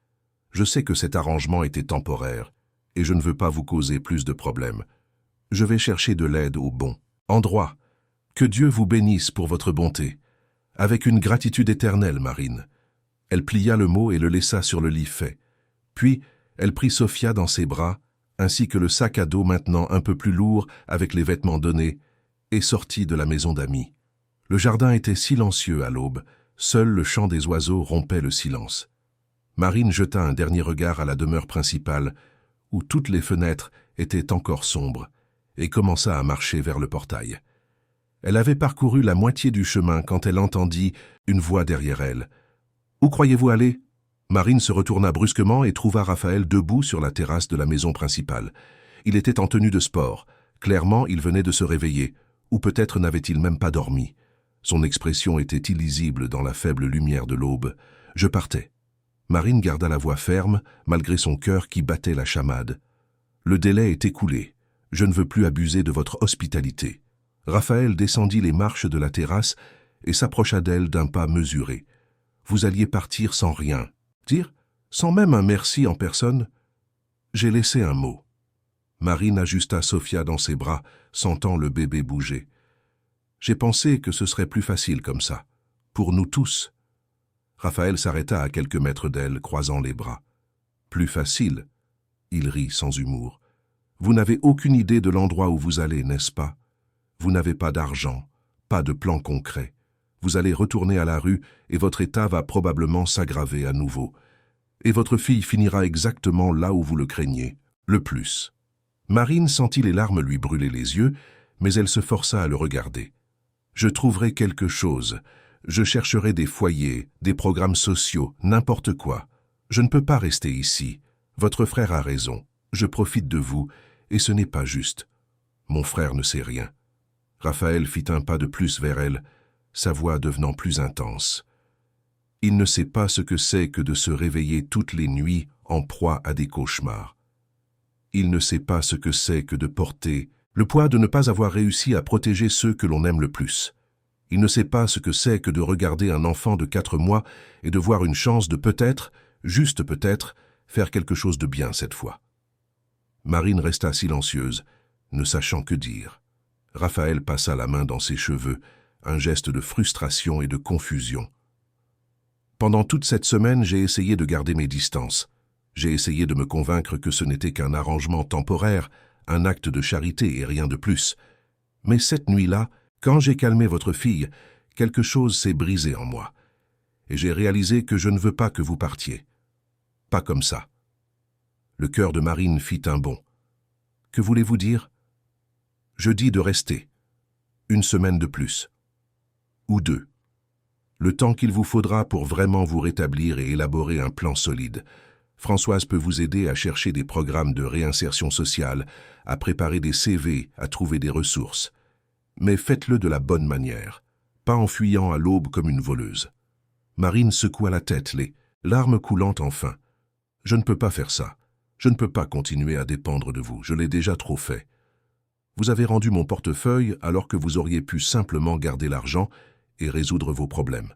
Je sais que cet arrangement était temporaire, et je ne veux pas vous causer plus de problèmes. Je vais chercher de l'aide au bon endroit. Que Dieu vous bénisse pour votre bonté. Avec une gratitude éternelle, Marine. » Elle plia le mot et le laissa sur le lit fait. Puis, elle prit Sofia dans ses bras, ainsi que le sac à dos maintenant un peu plus lourd avec les vêtements donnés, et sortit de la maison d'amis. Le jardin était silencieux à l'aube, seul le chant des oiseaux rompait le silence. Marine jeta un dernier regard à la demeure principale, où toutes les fenêtres étaient encore sombres, et commença à marcher vers le portail. Elle avait parcouru la moitié du chemin quand elle entendit une voix derrière elle. « Où croyez-vous aller ?» Marine se retourna brusquement et trouva Raphaël debout sur la terrasse de la maison principale. Il était en tenue de sport. Clairement, il venait de se réveiller, ou peut-être n'avait-il même pas dormi. Son expression était illisible dans la faible lumière de l'aube. « Je partais. » Marine garda la voix ferme, malgré son cœur qui battait la chamade. « Le délai est écoulé. Je ne veux plus abuser de votre hospitalité. » Raphaël descendit les marches de la terrasse et s'approcha d'elle d'un pas mesuré. « Vous alliez partir sans rien. Dire, sans même un merci en personne. J'ai laissé un mot. Marine ajusta Sofia dans ses bras, sentant le bébé bouger. J'ai pensé que ce serait plus facile comme ça, pour nous tous. Raphaël s'arrêta à quelques mètres d'elle, croisant les bras. Plus facile? Il rit sans humour. Vous n'avez aucune idée de l'endroit où vous allez, n'est-ce pas? Vous n'avez pas d'argent, pas de plan concret. Vous allez retourner à la rue et votre état va probablement s'aggraver à nouveau. Et votre fille finira exactement là où vous le craignez, le plus. Marine sentit les larmes lui brûler les yeux, mais elle se força à le regarder. Je trouverai quelque chose. Je chercherai des foyers, des programmes sociaux, n'importe quoi. Je ne peux pas rester ici. Votre frère a raison. Je profite de vous, et ce n'est pas juste. Mon frère ne sait rien. Raphaël fit un pas de plus vers elle, sa voix devenant plus intense. Il ne sait pas ce que c'est que de se réveiller toutes les nuits en proie à des cauchemars. Il ne sait pas ce que c'est que de porter le poids de ne pas avoir réussi à protéger ceux que l'on aime le plus. Il ne sait pas ce que c'est que de regarder un enfant de 4 mois et de voir une chance de peut-être, juste peut-être, faire quelque chose de bien cette fois. Marine resta silencieuse, ne sachant que dire. Raphaël passa la main dans ses cheveux, un geste de frustration et de confusion. Pendant toute cette semaine, j'ai essayé de garder mes distances. J'ai essayé de me convaincre que ce n'était qu'un arrangement temporaire, un acte de charité et rien de plus. Mais cette nuit-là, quand j'ai calmé votre fille, quelque chose s'est brisé en moi. Et j'ai réalisé que je ne veux pas que vous partiez. Pas comme ça. Le cœur de Marine fit un bond. Que voulez-vous dire? Je dis de rester. 1 semaine de plus. Ou 2. Le temps qu'il vous faudra pour vraiment vous rétablir et élaborer un plan solide. Françoise peut vous aider à chercher des programmes de réinsertion sociale, à préparer des CV, à trouver des ressources. Mais faites-le de la bonne manière, pas en fuyant à l'aube comme une voleuse. Marine secoua la tête, les larmes coulant enfin. Je ne peux pas faire ça. Je ne peux pas continuer à dépendre de vous, je l'ai déjà trop fait. Vous avez rendu mon portefeuille alors que vous auriez pu simplement garder l'argent et résoudre vos problèmes.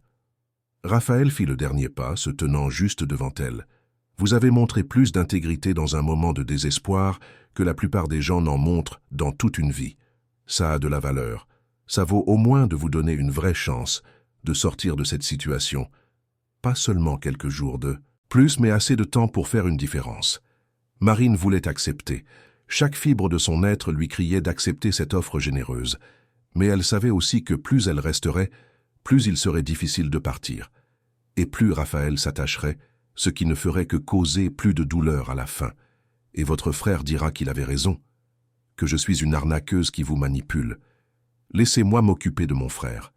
Raphaël fit le dernier pas, se tenant juste devant elle. Vous avez montré plus d'intégrité dans un moment de désespoir que la plupart des gens n'en montrent dans toute une vie. Ça a de la valeur. Ça vaut au moins de vous donner une vraie chance de sortir de cette situation. Pas seulement quelques jours de plus, mais assez de temps pour faire une différence. Marine voulait accepter. Chaque fibre de son être lui criait d'accepter cette offre généreuse. Mais elle savait aussi que plus elle resterait, plus il serait difficile de partir. Et plus Raphaël s'attacherait, ce qui ne ferait que causer plus de douleur à la fin. Et votre frère dira qu'il avait raison, que je suis une arnaqueuse qui vous manipule. Laissez-moi m'occuper de mon frère.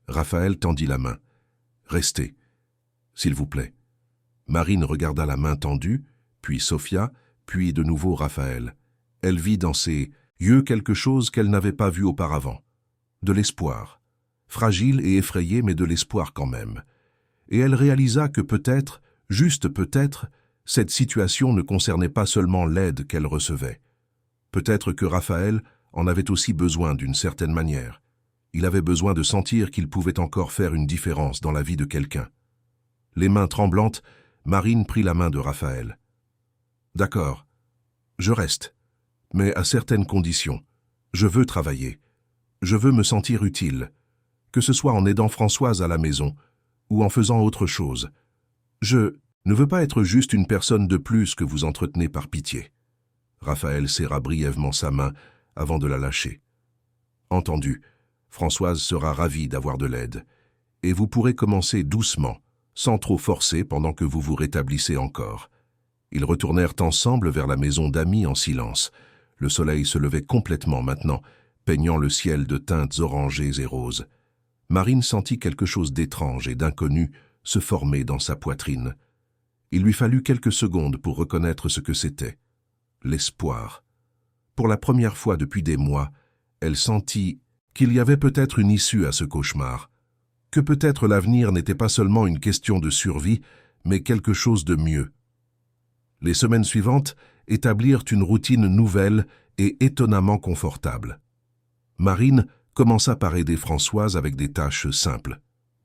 Raphaël tendit la main. Restez, s'il vous plaît. Marine regarda la main tendue, puis Sofia, puis de nouveau Raphaël. Elle vit dans ses yeux quelque chose qu'elle n'avait pas vu auparavant. De l'espoir. Fragile et effrayée, mais de l'espoir quand même. Et elle réalisa que peut-être, juste peut-être, cette situation ne concernait pas seulement l'aide qu'elle recevait. Peut-être que Raphaël en avait aussi besoin d'une certaine manière. Il avait besoin de sentir qu'il pouvait encore faire une différence dans la vie de quelqu'un. Les mains tremblantes, Marine prit la main de Raphaël. « D'accord, je reste, mais à certaines conditions. Je veux travailler. Je veux me sentir utile, que ce soit en aidant Françoise à la maison ou en faisant autre chose. Je ne veux pas être juste une personne de plus que vous entretenez par pitié. » Raphaël serra brièvement sa main avant de la lâcher. « Entendu, Françoise sera ravie d'avoir de l'aide, et vous pourrez commencer doucement, sans trop forcer pendant que vous vous rétablissez encore. » Ils retournèrent ensemble vers la maison d'amis en silence. Le soleil se levait complètement maintenant, peignant le ciel de teintes orangées et roses. Marine sentit quelque chose d'étrange et d'inconnu se former dans sa poitrine. Il lui fallut quelques secondes pour reconnaître ce que c'était. L'espoir. Pour la première fois depuis des mois, elle sentit qu'il y avait peut-être une issue à ce cauchemar, que peut-être l'avenir n'était pas seulement une question de survie, mais quelque chose de mieux. Les semaines suivantes établirent une routine nouvelle et étonnamment confortable. Marine commença par aider Françoise avec des tâches simples.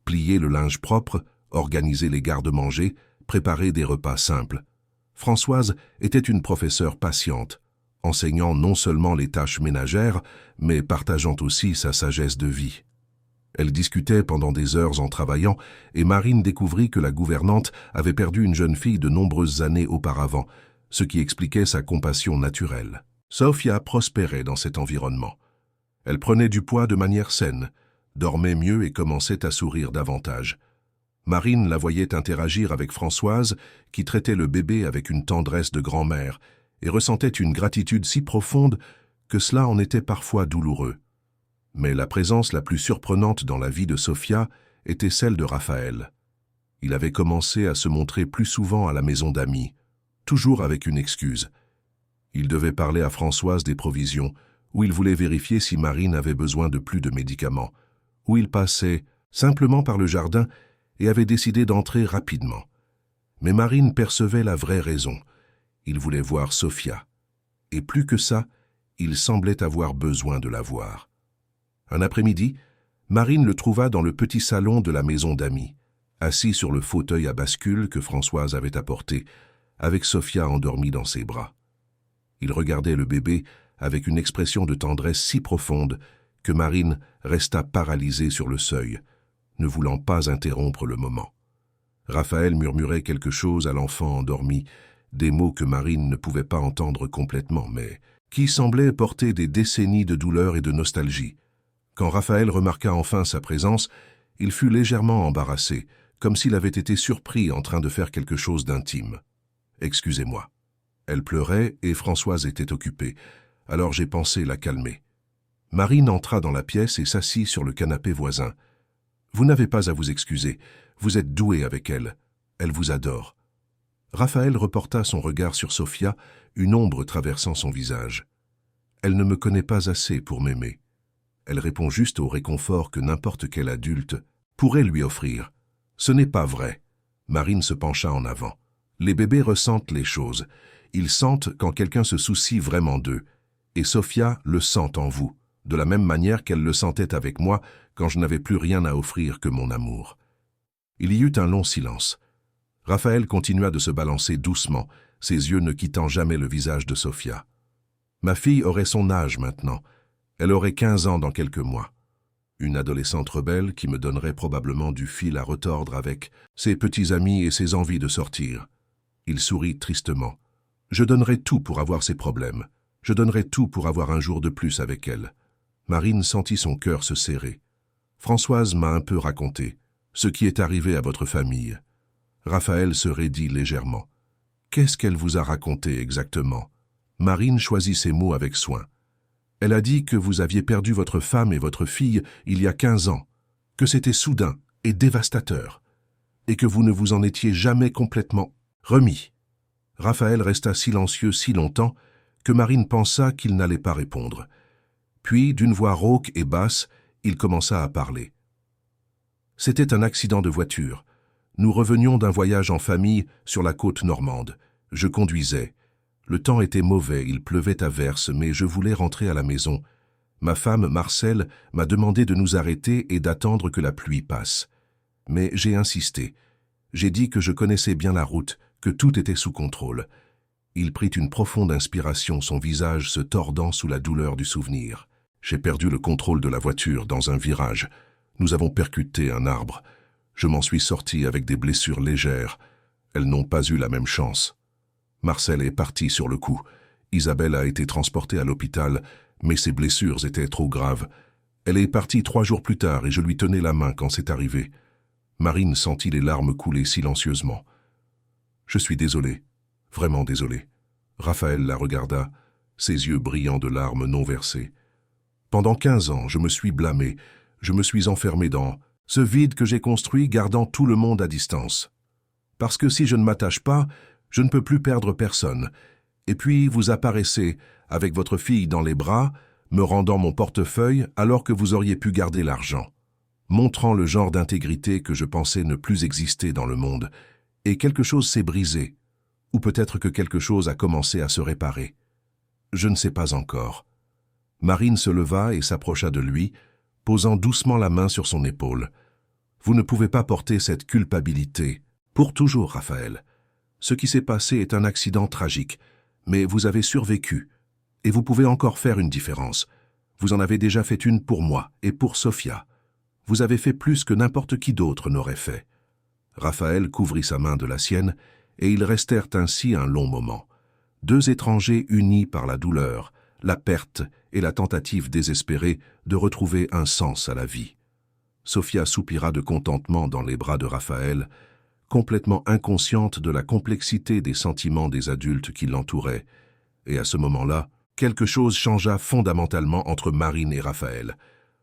Plier le linge propre, organiser les garde-manger, préparer des repas simples. Françoise était une professeure patiente, enseignant non seulement les tâches ménagères, mais partageant aussi sa sagesse de vie. Elle discutait pendant des heures en travaillant, et Marine découvrit que la gouvernante avait perdu une jeune fille de nombreuses années auparavant, ce qui expliquait sa compassion naturelle. Sofia prospérait dans cet environnement. Elle prenait du poids de manière saine, dormait mieux et commençait à sourire davantage. Marine la voyait interagir avec Françoise, qui traitait le bébé avec une tendresse de grand-mère, et ressentait une gratitude si profonde que cela en était parfois douloureux. Mais la présence la plus surprenante dans la vie de Sofia était celle de Raphaël. Il avait commencé à se montrer plus souvent à la maison d'amis, toujours avec une excuse. Il devait parler à Françoise des provisions, ou il voulait vérifier si Marine avait besoin de plus de médicaments, ou il passait simplement par le jardin et avait décidé d'entrer rapidement. Mais Marine percevait la vraie raison. Il voulait voir Sofia. Et plus que ça, il semblait avoir besoin de la voir. Un après-midi, Marine le trouva dans le petit salon de la maison d'amis, assis sur le fauteuil à bascule que Françoise avait apporté, avec Sofia endormie dans ses bras. Il regardait le bébé avec une expression de tendresse si profonde que Marine resta paralysée sur le seuil, ne voulant pas interrompre le moment. Raphaël murmurait quelque chose à l'enfant endormi, des mots que Marine ne pouvait pas entendre complètement, mais qui semblaient porter des décennies de douleur et de nostalgie. Quand Raphaël remarqua enfin sa présence, il fut légèrement embarrassé, comme s'il avait été surpris en train de faire quelque chose d'intime. « Excusez-moi. » Elle pleurait et Françoise était occupée, alors j'ai pensé la calmer. Marine entra dans la pièce et s'assit sur le canapé voisin. « Vous n'avez pas à vous excuser, vous êtes doué avec elle. Elle vous adore. » Raphaël reporta son regard sur Sofia, une ombre traversant son visage. « Elle ne me connaît pas assez pour m'aimer. Elle répond juste au réconfort que n'importe quel adulte pourrait lui offrir. Ce n'est pas vrai. » Marine se pencha en avant. « Les bébés ressentent les choses. Ils sentent quand quelqu'un se soucie vraiment d'eux. Et Sofia le sent en vous, de la même manière qu'elle le sentait avec moi quand je n'avais plus rien à offrir que mon amour. » Il y eut un long silence. Raphaël continua de se balancer doucement, ses yeux ne quittant jamais le visage de Sofia. « Ma fille aurait son âge maintenant. Elle aurait 15 ans dans quelques mois. Une adolescente rebelle qui me donnerait probablement du fil à retordre avec ses petits amis et ses envies de sortir. » Il sourit tristement. « Je donnerais tout pour avoir ses problèmes. Je donnerais tout pour avoir un jour de plus avec elle. » Marine sentit son cœur se serrer. « Françoise m'a un peu raconté ce qui est arrivé à votre famille. » Raphaël se raidit légèrement. « Qu'est-ce qu'elle vous a raconté exactement ?» Marine choisit ses mots avec soin. « Elle a dit que vous aviez perdu votre femme et votre fille il y a 15 ans, que c'était soudain et dévastateur, et que vous ne vous en étiez jamais complètement remis. » Raphaël resta silencieux si longtemps que Marine pensa qu'il n'allait pas répondre. Puis, d'une voix rauque et basse, il commença à parler. « C'était un accident de voiture. Nous revenions d'un voyage en famille sur la côte normande. Je conduisais. Le temps était mauvais, il pleuvait à verse, mais je voulais rentrer à la maison. Ma femme, Marcel, m'a demandé de nous arrêter et d'attendre que la pluie passe. Mais j'ai insisté. J'ai dit que je connaissais bien la route, que tout était sous contrôle. » Il prit une profonde inspiration, son visage se tordant sous la douleur du souvenir. « J'ai perdu le contrôle de la voiture dans un virage. Nous avons percuté un arbre. Je m'en suis sorti avec des blessures légères. Elles n'ont pas eu la même chance. Marcel est parti sur le coup. Isabelle a été transportée à l'hôpital, mais ses blessures étaient trop graves. Elle est partie 3 jours plus tard et je lui tenais la main quand c'est arrivé. » Marine sentit les larmes couler silencieusement. « Je suis désolé, vraiment désolé. » Raphaël la regarda, ses yeux brillants de larmes non versées. « Pendant 15 ans, je me suis blâmé, je me suis enfermé dans ce vide que j'ai construit gardant tout le monde à distance. Parce que si je ne m'attache pas, je ne peux plus perdre personne. Et puis vous apparaissez, avec votre fille dans les bras, me rendant mon portefeuille alors que vous auriez pu garder l'argent, montrant le genre d'intégrité que je pensais ne plus exister dans le monde. Et quelque chose s'est brisé, ou peut-être que quelque chose a commencé à se réparer. Je ne sais pas encore. » Marine se leva et s'approcha de lui, posant doucement la main sur son épaule. « Vous ne pouvez pas porter cette culpabilité. Pour toujours, Raphaël. Ce qui s'est passé est un accident tragique, mais vous avez survécu. Et vous pouvez encore faire une différence. Vous en avez déjà fait une pour moi et pour Sofia. Vous avez fait plus que n'importe qui d'autre n'aurait fait. » Raphaël couvrit sa main de la sienne, et ils restèrent ainsi un long moment. Deux étrangers unis par la douleur, la perte et la tentative désespérée de retrouver un sens à la vie. Sofia soupira de contentement dans les bras de Raphaël, complètement inconsciente de la complexité des sentiments des adultes qui l'entouraient. Et à ce moment-là, quelque chose changea fondamentalement entre Marine et Raphaël.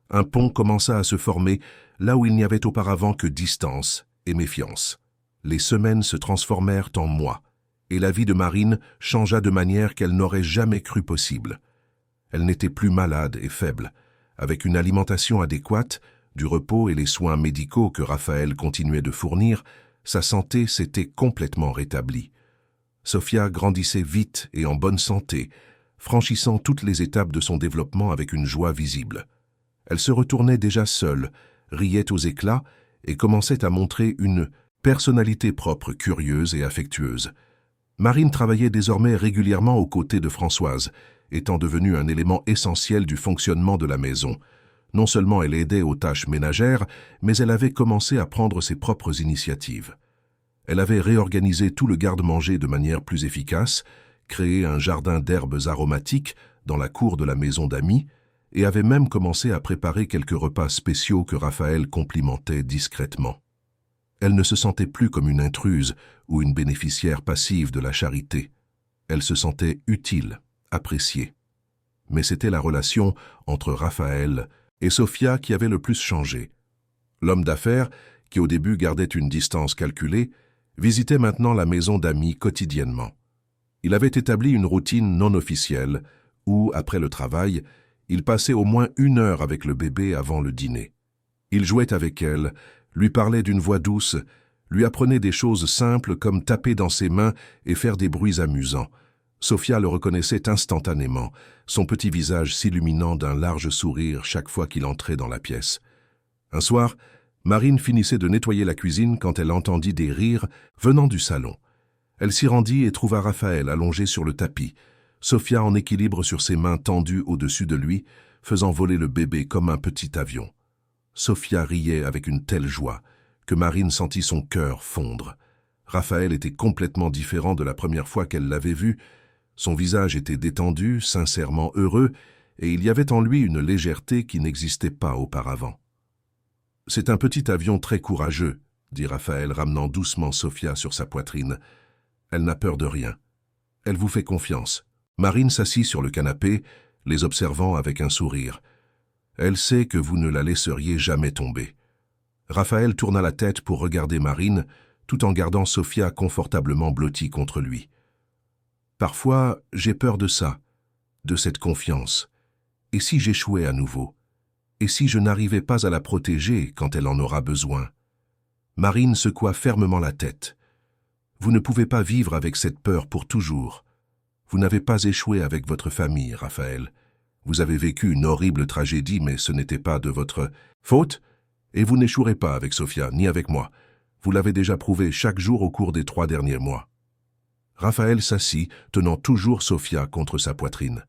Un pont commença à se former là où il n'y avait auparavant que distance et méfiance. Les semaines se transformèrent en mois, et la vie de Marine changea de manière qu'elle n'aurait jamais cru possible. Elle n'était plus malade et faible. Avec une alimentation adéquate, du repos et les soins médicaux que Raphaël continuait de fournir, sa santé s'était complètement rétablie. Sofia grandissait vite et en bonne santé, franchissant toutes les étapes de son développement avec une joie visible. Elle se retournait déjà seule, riait aux éclats et commençait à montrer une personnalité propre, curieuse et affectueuse. Marine travaillait désormais régulièrement aux côtés de Françoise, étant devenue un élément essentiel du fonctionnement de la maison. Non seulement elle aidait aux tâches ménagères, mais elle avait commencé à prendre ses propres initiatives. Elle avait réorganisé tout le garde-manger de manière plus efficace, créé un jardin d'herbes aromatiques dans la cour de la maison d'amis, et avait même commencé à préparer quelques repas spéciaux que Raphaël complimentait discrètement. Elle ne se sentait plus comme une intruse ou une bénéficiaire passive de la charité. Elle se sentait utile, appréciée. Mais c'était la relation entre Raphaël et Sofia qui avait le plus changé. L'homme d'affaires, qui au début gardait une distance calculée, visitait maintenant la maison d'amis quotidiennement. Il avait établi une routine non officielle où, après le travail, il passait au moins 1 heure avec le bébé avant le dîner. Il jouait avec elle, lui parlait d'une voix douce, lui apprenait des choses simples comme taper dans ses mains et faire des bruits amusants. Sofia le reconnaissait instantanément, son petit visage s'illuminant d'un large sourire chaque fois qu'il entrait dans la pièce. Un soir, Marine finissait de nettoyer la cuisine quand elle entendit des rires venant du salon. Elle s'y rendit et trouva Raphaël allongé sur le tapis, Sofia en équilibre sur ses mains tendues au-dessus de lui, faisant voler le bébé comme un petit avion. Sofia riait avec une telle joie que Marine sentit son cœur fondre. Raphaël était complètement différent de la première fois qu'elle l'avait vu. Son visage était détendu, sincèrement heureux, et il y avait en lui une légèreté qui n'existait pas auparavant. « C'est un petit avion très courageux », dit Raphaël, ramenant doucement Sofia sur sa poitrine. « Elle n'a peur de rien. Elle vous fait confiance. » Marine s'assit sur le canapé, les observant avec un sourire. « Elle sait que vous ne la laisseriez jamais tomber. » Raphaël tourna la tête pour regarder Marine, tout en gardant Sofia confortablement blottie contre lui. « Parfois, j'ai peur de ça, de cette confiance. Et si j'échouais à nouveau? Et si je n'arrivais pas à la protéger quand elle en aura besoin ?» Marine secoua fermement la tête. « Vous ne pouvez pas vivre avec cette peur pour toujours. Vous n'avez pas échoué avec votre famille, Raphaël. Vous avez vécu une horrible tragédie, mais ce n'était pas de votre faute, et vous n'échouerez pas avec Sofia, ni avec moi. Vous l'avez déjà prouvé chaque jour au cours des 3 derniers mois. » Raphaël s'assit, tenant toujours Sofia contre sa poitrine.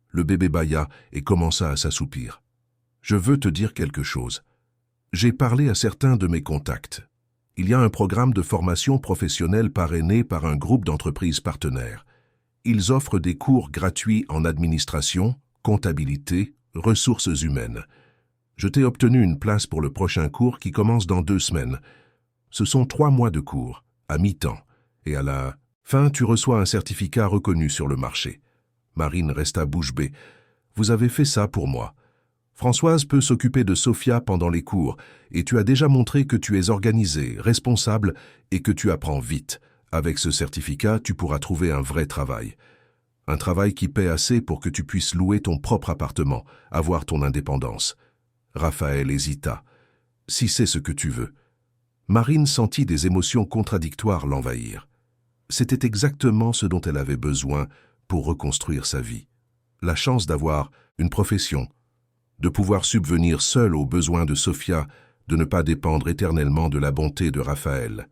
Le bébé bâilla et commença à s'assoupir. « Je veux te dire quelque chose. J'ai parlé à certains de mes contacts. Il y a un programme de formation professionnelle parrainé par un groupe d'entreprises partenaires. Ils offrent des cours gratuits en administration, comptabilité, ressources humaines. Je t'ai obtenu une place pour le prochain cours qui commence dans 2 semaines. Ce sont 3 mois de cours, à mi-temps, et à la fin, tu reçois un certificat reconnu sur le marché. » Marine resta bouche bée. « Vous avez fait ça pour moi. Françoise peut s'occuper de Sofia pendant les cours, et tu as déjà montré que tu es organisée, responsable et que tu apprends vite. Avec ce certificat, tu pourras trouver un vrai travail. Un travail qui paie assez pour que tu puisses louer ton propre appartement, avoir ton indépendance. » Raphaël hésita. « Si c'est ce que tu veux. » Marine sentit des émotions contradictoires l'envahir. C'était exactement ce dont elle avait besoin pour reconstruire sa vie. La chance d'avoir une profession, de pouvoir subvenir seule aux besoins de Sofia, de ne pas dépendre éternellement de la bonté de Raphaël.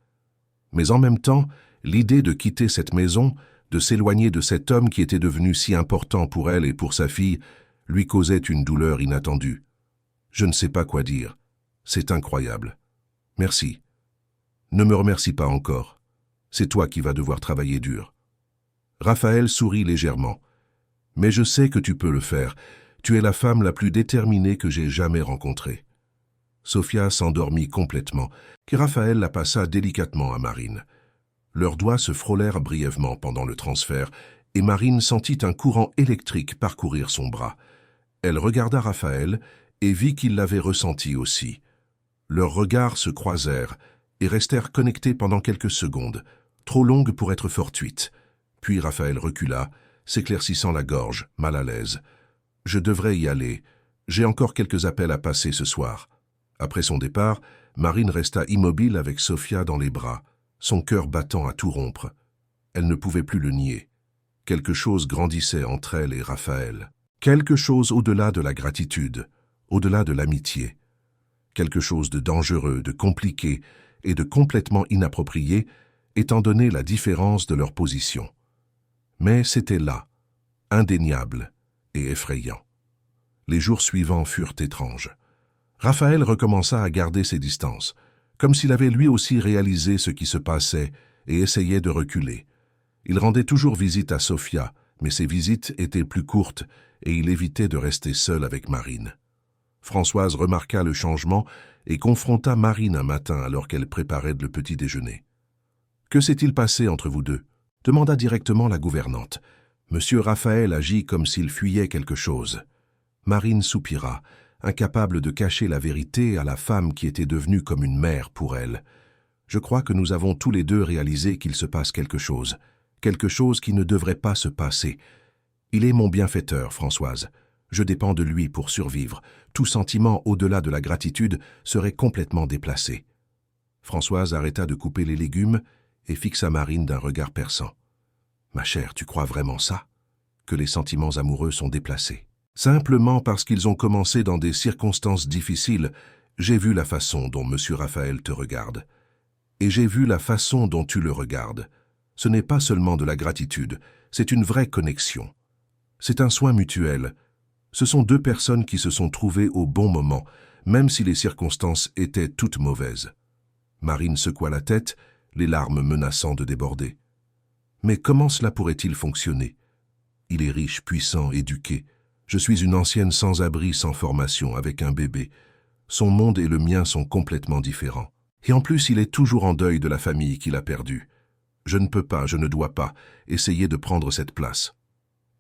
Mais en même temps, l'idée de quitter cette maison, De s'éloigner de cet homme qui était devenu si important pour elle et pour sa fille lui causait une douleur inattendue. Je ne sais pas quoi dire. C'est incroyable. Merci. Ne me remercie pas encore. C'est toi qui vas devoir travailler dur. Raphaël sourit légèrement. Mais je sais que tu peux le faire. Tu es la femme la plus déterminée que j'ai jamais rencontrée. Sophia s'endormit complètement, et Raphaël la passa délicatement à Marine. Leurs doigts se frôlèrent brièvement pendant le transfert, et Marine sentit un courant électrique parcourir son bras. Elle regarda Raphaël et vit qu'il l'avait ressenti aussi. Leurs regards se croisèrent et restèrent connectés pendant quelques secondes, trop longues pour être fortuites. Puis Raphaël recula, s'éclaircissant la gorge, mal à l'aise. « Je devrais y aller. J'ai encore quelques appels à passer ce soir. » Après son départ, Marine resta immobile avec Sophia dans les bras, son cœur battant à tout rompre. Elle ne pouvait plus le nier. Quelque chose grandissait entre elle et Raphaël. Quelque chose au-delà de la gratitude, au-delà de l'amitié. Quelque chose de dangereux, de compliqué et de complètement inapproprié, étant donné la différence de leur position. Mais c'était là, indéniable et effrayant. Les jours suivants furent étranges. Raphaël recommença à garder ses distances, comme s'il avait lui aussi réalisé ce qui se passait et essayait de reculer. Il rendait toujours visite à Sophia, mais ses visites étaient plus courtes et il évitait de rester seul avec Marine. Françoise remarqua le changement et confronta Marine un matin alors qu'elle préparait le petit déjeuner. « Que s'est-il passé entre vous deux ?» demanda directement la gouvernante. Monsieur Raphaël agit comme s'il fuyait quelque chose. Marine soupira, incapable de cacher la vérité à la femme qui était devenue comme une mère pour elle. « Je crois que nous avons tous les deux réalisé qu'il se passe quelque chose qui ne devrait pas se passer. Il est mon bienfaiteur, Françoise. Je dépends de lui pour survivre. Tout sentiment au-delà de la gratitude serait complètement déplacé. » Françoise arrêta de couper les légumes et fixa Marine d'un regard perçant. « Ma chère, tu crois vraiment ça? Que les sentiments amoureux sont déplacés? Simplement parce qu'ils ont commencé dans des circonstances difficiles, j'ai vu la façon dont monsieur Raphaël te regarde. Et j'ai vu la façon dont tu le regardes. Ce n'est pas seulement de la gratitude, c'est une vraie connexion. C'est un soin mutuel. Ce sont deux personnes qui se sont trouvées au bon moment, même si les circonstances étaient toutes mauvaises. » Marine secoua la tête, les larmes menaçant de déborder. « Mais comment cela pourrait-il fonctionner? Il est riche, puissant, éduqué. Je suis une ancienne sans-abri, sans formation, avec un bébé. Son monde et le mien sont complètement différents. Et en plus, il est toujours en deuil de la famille qu'il a perdue. Je ne peux pas, je ne dois pas, essayer de prendre cette place.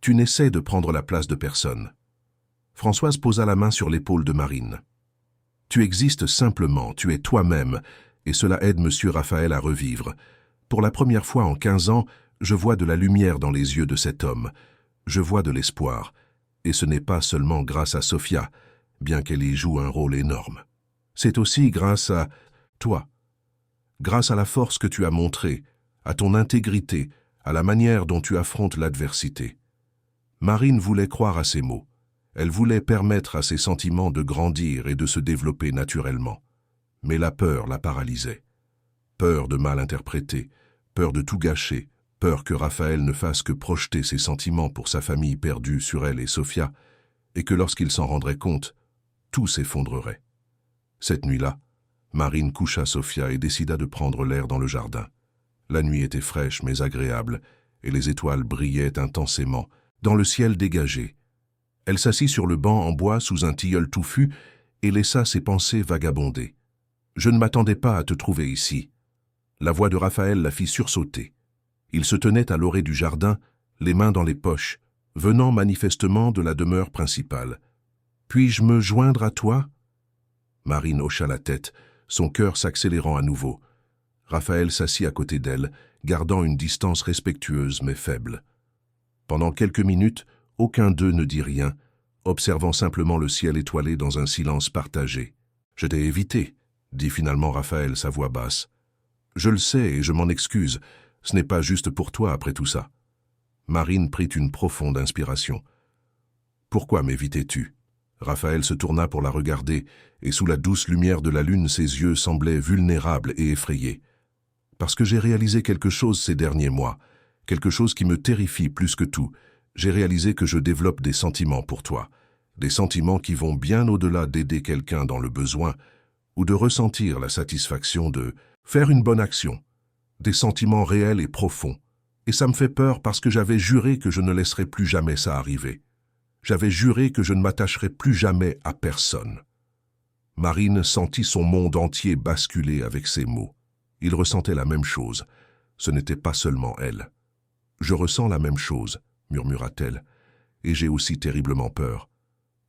Tu n'essaies de prendre la place de personne. » Françoise posa la main sur l'épaule de Marine. « Tu existes simplement, tu es toi-même, et cela aide monsieur Raphaël à revivre. Pour la première fois en 15 ans, je vois de la lumière dans les yeux de cet homme. Je vois de l'espoir. Et ce n'est pas seulement grâce à Sophia, bien qu'elle y joue un rôle énorme. C'est aussi grâce à toi. Grâce à la force que tu as montrée, à ton intégrité, à la manière dont tu affrontes l'adversité. » Marine voulait croire à ces mots. Elle voulait permettre à ses sentiments de grandir et de se développer naturellement. Mais la peur la paralysait. Peur de mal interpréter, peur de tout gâcher, peur que Raphaël ne fasse que projeter ses sentiments pour sa famille perdue sur elle et Sophia, et que lorsqu'il s'en rendrait compte, tout s'effondrerait. Cette nuit-là, Marine coucha Sophia et décida de prendre l'air dans le jardin. La nuit était fraîche mais agréable, et les étoiles brillaient intensément, dans le ciel dégagé. Elle s'assit sur le banc en bois sous un tilleul touffu et laissa ses pensées vagabonder. « Je ne m'attendais pas à te trouver ici. » La voix de Raphaël la fit sursauter. Il se tenait à l'orée du jardin, les mains dans les poches, venant manifestement de la demeure principale. « Puis-je me joindre à toi ?» Marine hocha la tête, son cœur s'accélérant à nouveau. Raphaël s'assit à côté d'elle, gardant une distance respectueuse mais faible. Pendant quelques minutes, aucun d'eux ne dit rien, observant simplement le ciel étoilé dans un silence partagé. « Je t'ai évité, » dit finalement Raphaël, sa voix basse. « Je le sais et je m'en excuse, ce n'est pas juste pour toi après tout ça. » Marine prit une profonde inspiration. « Pourquoi m'évitais-tu » Raphaël se tourna pour la regarder, et sous la douce lumière de la lune, ses yeux semblaient vulnérables et effrayés. « Parce que j'ai réalisé quelque chose ces derniers mois, quelque chose qui me terrifie plus que tout. J'ai réalisé que je développe des sentiments pour toi, des sentiments qui vont bien au-delà d'aider quelqu'un dans le besoin ou de ressentir la satisfaction de faire une bonne action, des sentiments réels et profonds. Et ça me fait peur parce que j'avais juré que je ne laisserais plus jamais ça arriver. J'avais juré que je ne m'attacherais plus jamais à personne. Marine sentit son monde entier basculer avec ces mots. Il ressentait la même chose. Ce n'était pas seulement elle. « Je ressens la même chose », murmura-t-elle, « et j'ai aussi terriblement peur.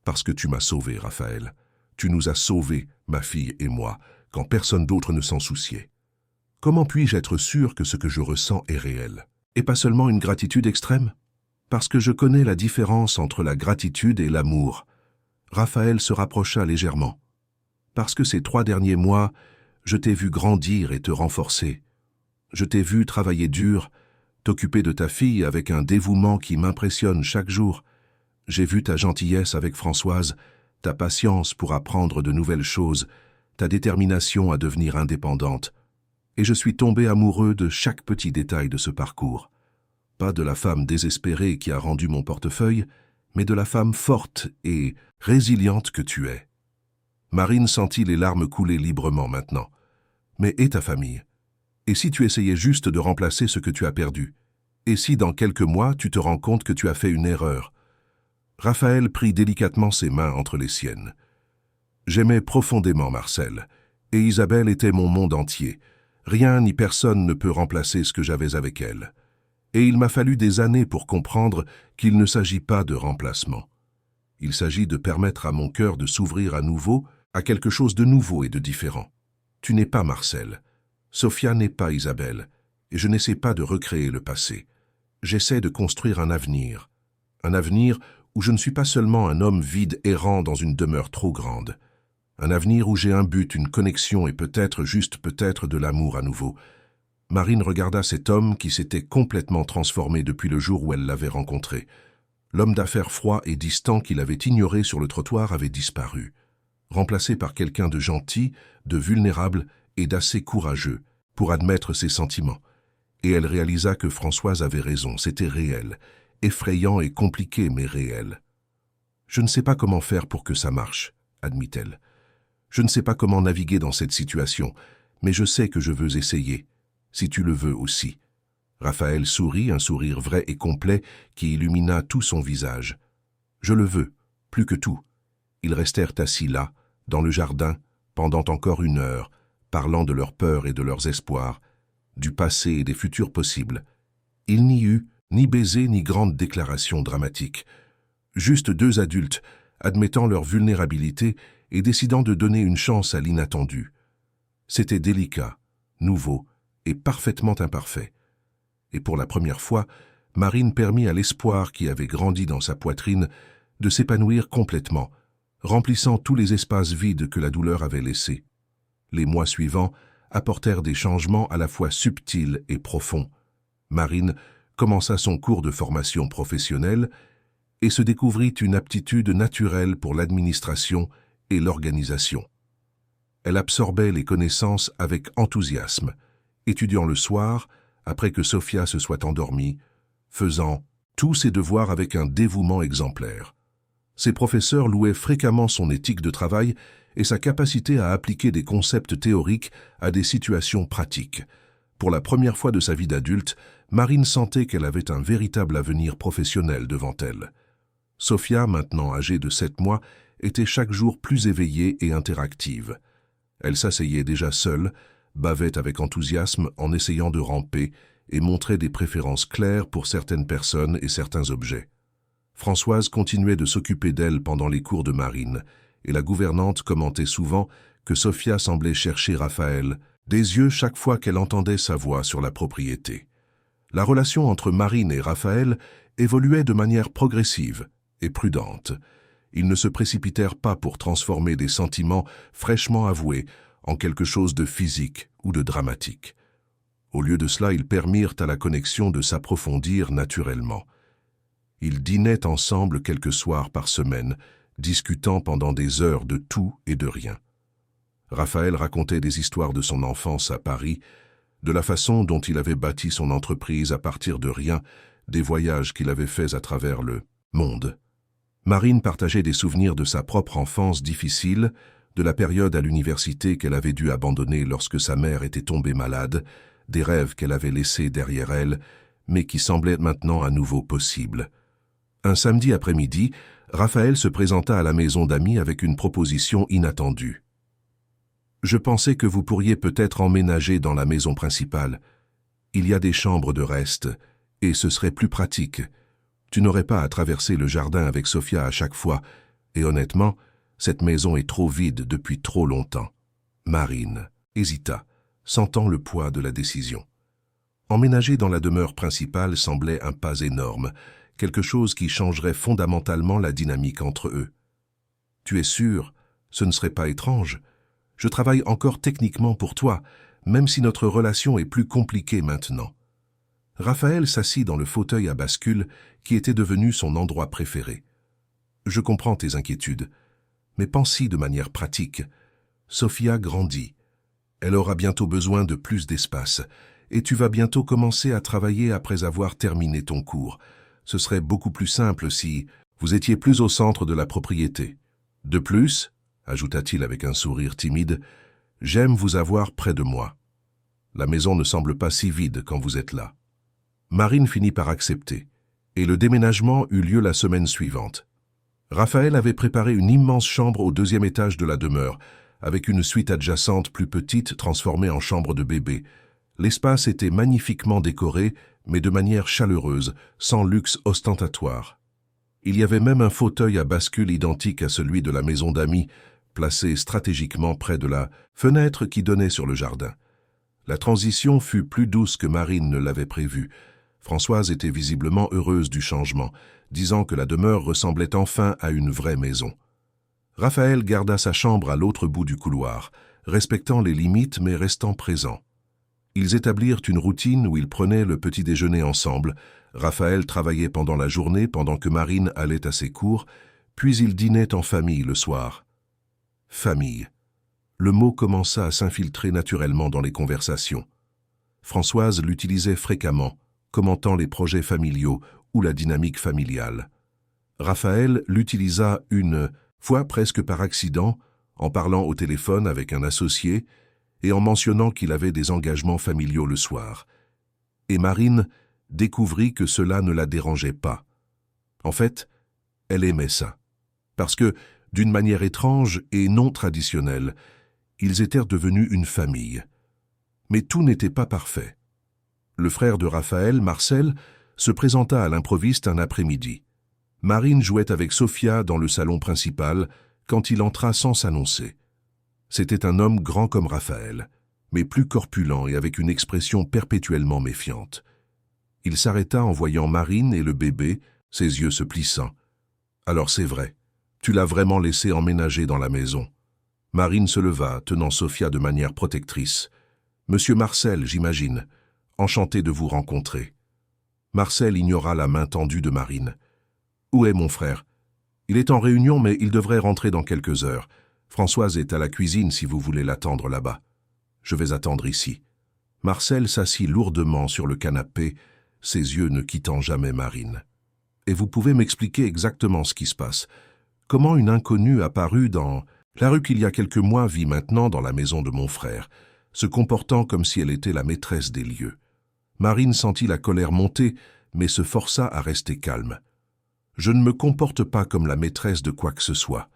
Parce que tu m'as sauvé, Raphaël. Tu nous as sauvés, ma fille et moi, quand personne d'autre ne s'en souciait. Comment puis-je être sûr que ce que je ressens est réel? Et pas seulement une gratitude extrême? Parce que je connais la différence entre la gratitude et l'amour. » Raphaël se rapprocha légèrement. « Parce que ces 3 derniers mois, je t'ai vu grandir et te renforcer. Je t'ai vu travailler dur, t'occuper de ta fille avec un dévouement qui m'impressionne chaque jour. J'ai vu ta gentillesse avec Françoise, ta patience pour apprendre de nouvelles choses, ta détermination à devenir indépendante. Et je suis tombé amoureux de chaque petit détail de ce parcours. Pas de la femme désespérée qui a rendu mon portefeuille, mais de la femme forte et résiliente que tu es. » Marine sentit les larmes couler librement maintenant. « Mais et ta famille? Et si tu essayais juste de remplacer ce que tu as perdu? Et si dans quelques mois tu te rends compte que tu as fait une erreur ?» Raphaël prit délicatement ses mains entre les siennes. « J'aimais profondément Marcel, et Isabelle était mon monde entier. Rien ni personne ne peut remplacer ce que j'avais avec elle. Et il m'a fallu des années pour comprendre qu'il ne s'agit pas de remplacement. Il s'agit de permettre à mon cœur de s'ouvrir à nouveau à quelque chose de nouveau et de différent. Tu n'es pas Marcel. Sophia n'est pas Isabelle, et je n'essaie pas de recréer le passé. J'essaie de construire un avenir où je ne suis pas seulement un homme vide errant dans une demeure trop grande. Un avenir où j'ai un but, une connexion et peut-être, juste peut-être, de l'amour à nouveau. » Marine regarda cet homme qui s'était complètement transformé depuis le jour où elle l'avait rencontré. L'homme d'affaires froid et distant qu'il avait ignoré sur le trottoir avait disparu, remplacé par quelqu'un de gentil, de vulnérable et d'assez courageux pour admettre ses sentiments. Et elle réalisa que Françoise avait raison, c'était réel, effrayant et compliqué mais réel. « Je ne sais pas comment faire pour que ça marche, » admit-elle. « Je ne sais pas comment naviguer dans cette situation, mais je sais que je veux essayer, si tu le veux aussi. » Raphaël sourit, un sourire vrai et complet qui illumina tout son visage. « Je le veux, plus que tout. » Ils restèrent assis là, dans le jardin, pendant encore 1 heure, parlant de leurs peurs et de leurs espoirs, du passé et des futurs possibles. Il n'y eut ni baiser ni grande déclaration dramatique. Juste 2 adultes, admettant leur vulnérabilité et décidant de donner une chance à l'inattendu. C'était délicat, nouveau et parfaitement imparfait. Et pour la première fois, Marine permit à l'espoir qui avait grandi dans sa poitrine de s'épanouir complètement, remplissant tous les espaces vides que la douleur avait laissés. Les mois suivants apportèrent des changements à la fois subtils et profonds. Marine commença son cours de formation professionnelle et se découvrit une aptitude naturelle pour l'administration et l'organisation. Elle absorbait les connaissances avec enthousiasme, étudiant le soir, après que Sophia se soit endormie, faisant tous ses devoirs avec un dévouement exemplaire. Ses professeurs louaient fréquemment son éthique de travail et sa capacité à appliquer des concepts théoriques à des situations pratiques. Pour la première fois de sa vie d'adulte, Marine sentait qu'elle avait un véritable avenir professionnel devant elle. Sophia, maintenant âgée de 7 mois, était chaque jour plus éveillée et interactive. Elle s'asseyait déjà seule, bavait avec enthousiasme en essayant de ramper et montrait des préférences claires pour certaines personnes et certains objets. Françoise continuait de s'occuper d'elle pendant les cours de Marine, et la gouvernante commentait souvent que Sophia semblait chercher Raphaël, des yeux chaque fois qu'elle entendait sa voix sur la propriété. La relation entre Marine et Raphaël évoluait de manière progressive et prudente. Ils ne se précipitèrent pas pour transformer des sentiments fraîchement avoués en quelque chose de physique ou de dramatique. Au lieu de cela, ils permirent à la connexion de s'approfondir naturellement. Ils dînaient ensemble quelques soirs par semaine, discutant pendant des heures de tout et de rien. Raphaël racontait des histoires de son enfance à Paris, de la façon dont il avait bâti son entreprise à partir de rien, des voyages qu'il avait faits à travers le monde. Marine partageait des souvenirs de sa propre enfance difficile, de la période à l'université qu'elle avait dû abandonner lorsque sa mère était tombée malade, des rêves qu'elle avait laissés derrière elle, mais qui semblaient maintenant à nouveau possibles. Un samedi après-midi, Raphaël se présenta à la maison d'amis avec une proposition inattendue. « Je pensais que vous pourriez peut-être emménager dans la maison principale. Il y a des chambres de reste, et ce serait plus pratique. Tu n'aurais pas à traverser le jardin avec Sophia à chaque fois, et honnêtement, cette maison est trop vide depuis trop longtemps. » Marine hésita, sentant le poids de la décision. Emménager dans la demeure principale semblait un pas énorme, quelque chose qui changerait fondamentalement la dynamique entre eux. « Tu es sûr, ce ne serait pas étrange? Je travaille encore techniquement pour toi, même si notre relation est plus compliquée maintenant. » Raphaël s'assit dans le fauteuil à bascule qui était devenu son endroit préféré. « Je comprends tes inquiétudes, mais pense-y de manière pratique. Sophia grandit. Elle aura bientôt besoin de plus d'espace, et tu vas bientôt commencer à travailler après avoir terminé ton cours. Ce serait beaucoup plus simple si vous étiez plus au centre de la propriété. De plus, ajouta-t-il avec un sourire timide, j'aime vous avoir près de moi. La maison ne semble pas si vide quand vous êtes là. » Marine finit par accepter, et le déménagement eut lieu la semaine suivante. Raphaël avait préparé une immense chambre au 2e étage de la demeure, avec une suite adjacente plus petite transformée en chambre de bébé. L'espace était magnifiquement décoré, mais de manière chaleureuse, sans luxe ostentatoire. Il y avait même un fauteuil à bascule identique à celui de la maison d'amis, placé stratégiquement près de la fenêtre qui donnait sur le jardin. La transition fut plus douce que Marine ne l'avait prévu. Françoise était visiblement heureuse du changement, disant que la demeure ressemblait enfin à une vraie maison. Raphaël garda sa chambre à l'autre bout du couloir, respectant les limites mais restant présent. Ils établirent une routine où ils prenaient le petit déjeuner ensemble. Raphaël travaillait pendant la journée pendant que Marine allait à ses cours, puis ils dînaient en famille le soir. Famille. Le mot commença à s'infiltrer naturellement dans les conversations. Françoise l'utilisait fréquemment, commentant les projets familiaux ou la dynamique familiale. Raphaël l'utilisa une fois presque par accident, en parlant au téléphone avec un associé et en mentionnant qu'il avait des engagements familiaux le soir. Et Marine découvrit que cela ne la dérangeait pas. En fait, elle aimait ça. Parce que, d'une manière étrange et non traditionnelle, ils étaient devenus une famille. Mais tout n'était pas parfait. Le frère de Raphaël, Marcel, se présenta à l'improviste un après-midi. Marine jouait avec Sophia dans le salon principal quand il entra sans s'annoncer. C'était un homme grand comme Raphaël, mais plus corpulent et avec une expression perpétuellement méfiante. Il s'arrêta en voyant Marine et le bébé, ses yeux se plissant. « Alors c'est vrai, tu l'as vraiment laissé emménager dans la maison. » Marine se leva, tenant Sophia de manière protectrice. « Monsieur Marcel, j'imagine. Enchanté de vous rencontrer. » Marcel ignora la main tendue de Marine. « Où est mon frère? Il est en réunion, mais il devrait rentrer dans quelques heures. Françoise est à la cuisine si vous voulez l'attendre là-bas. Je vais attendre ici. » Marcel s'assit lourdement sur le canapé, ses yeux ne quittant jamais Marine. « Et vous pouvez m'expliquer exactement ce qui se passe? Comment une inconnue apparue dans la rue qu'il y a quelques mois vit maintenant dans la maison de mon frère, se comportant comme si elle était la maîtresse des lieux? » Marine sentit la colère monter, mais se força à rester calme. « Je ne me comporte pas comme la maîtresse de quoi que ce soit.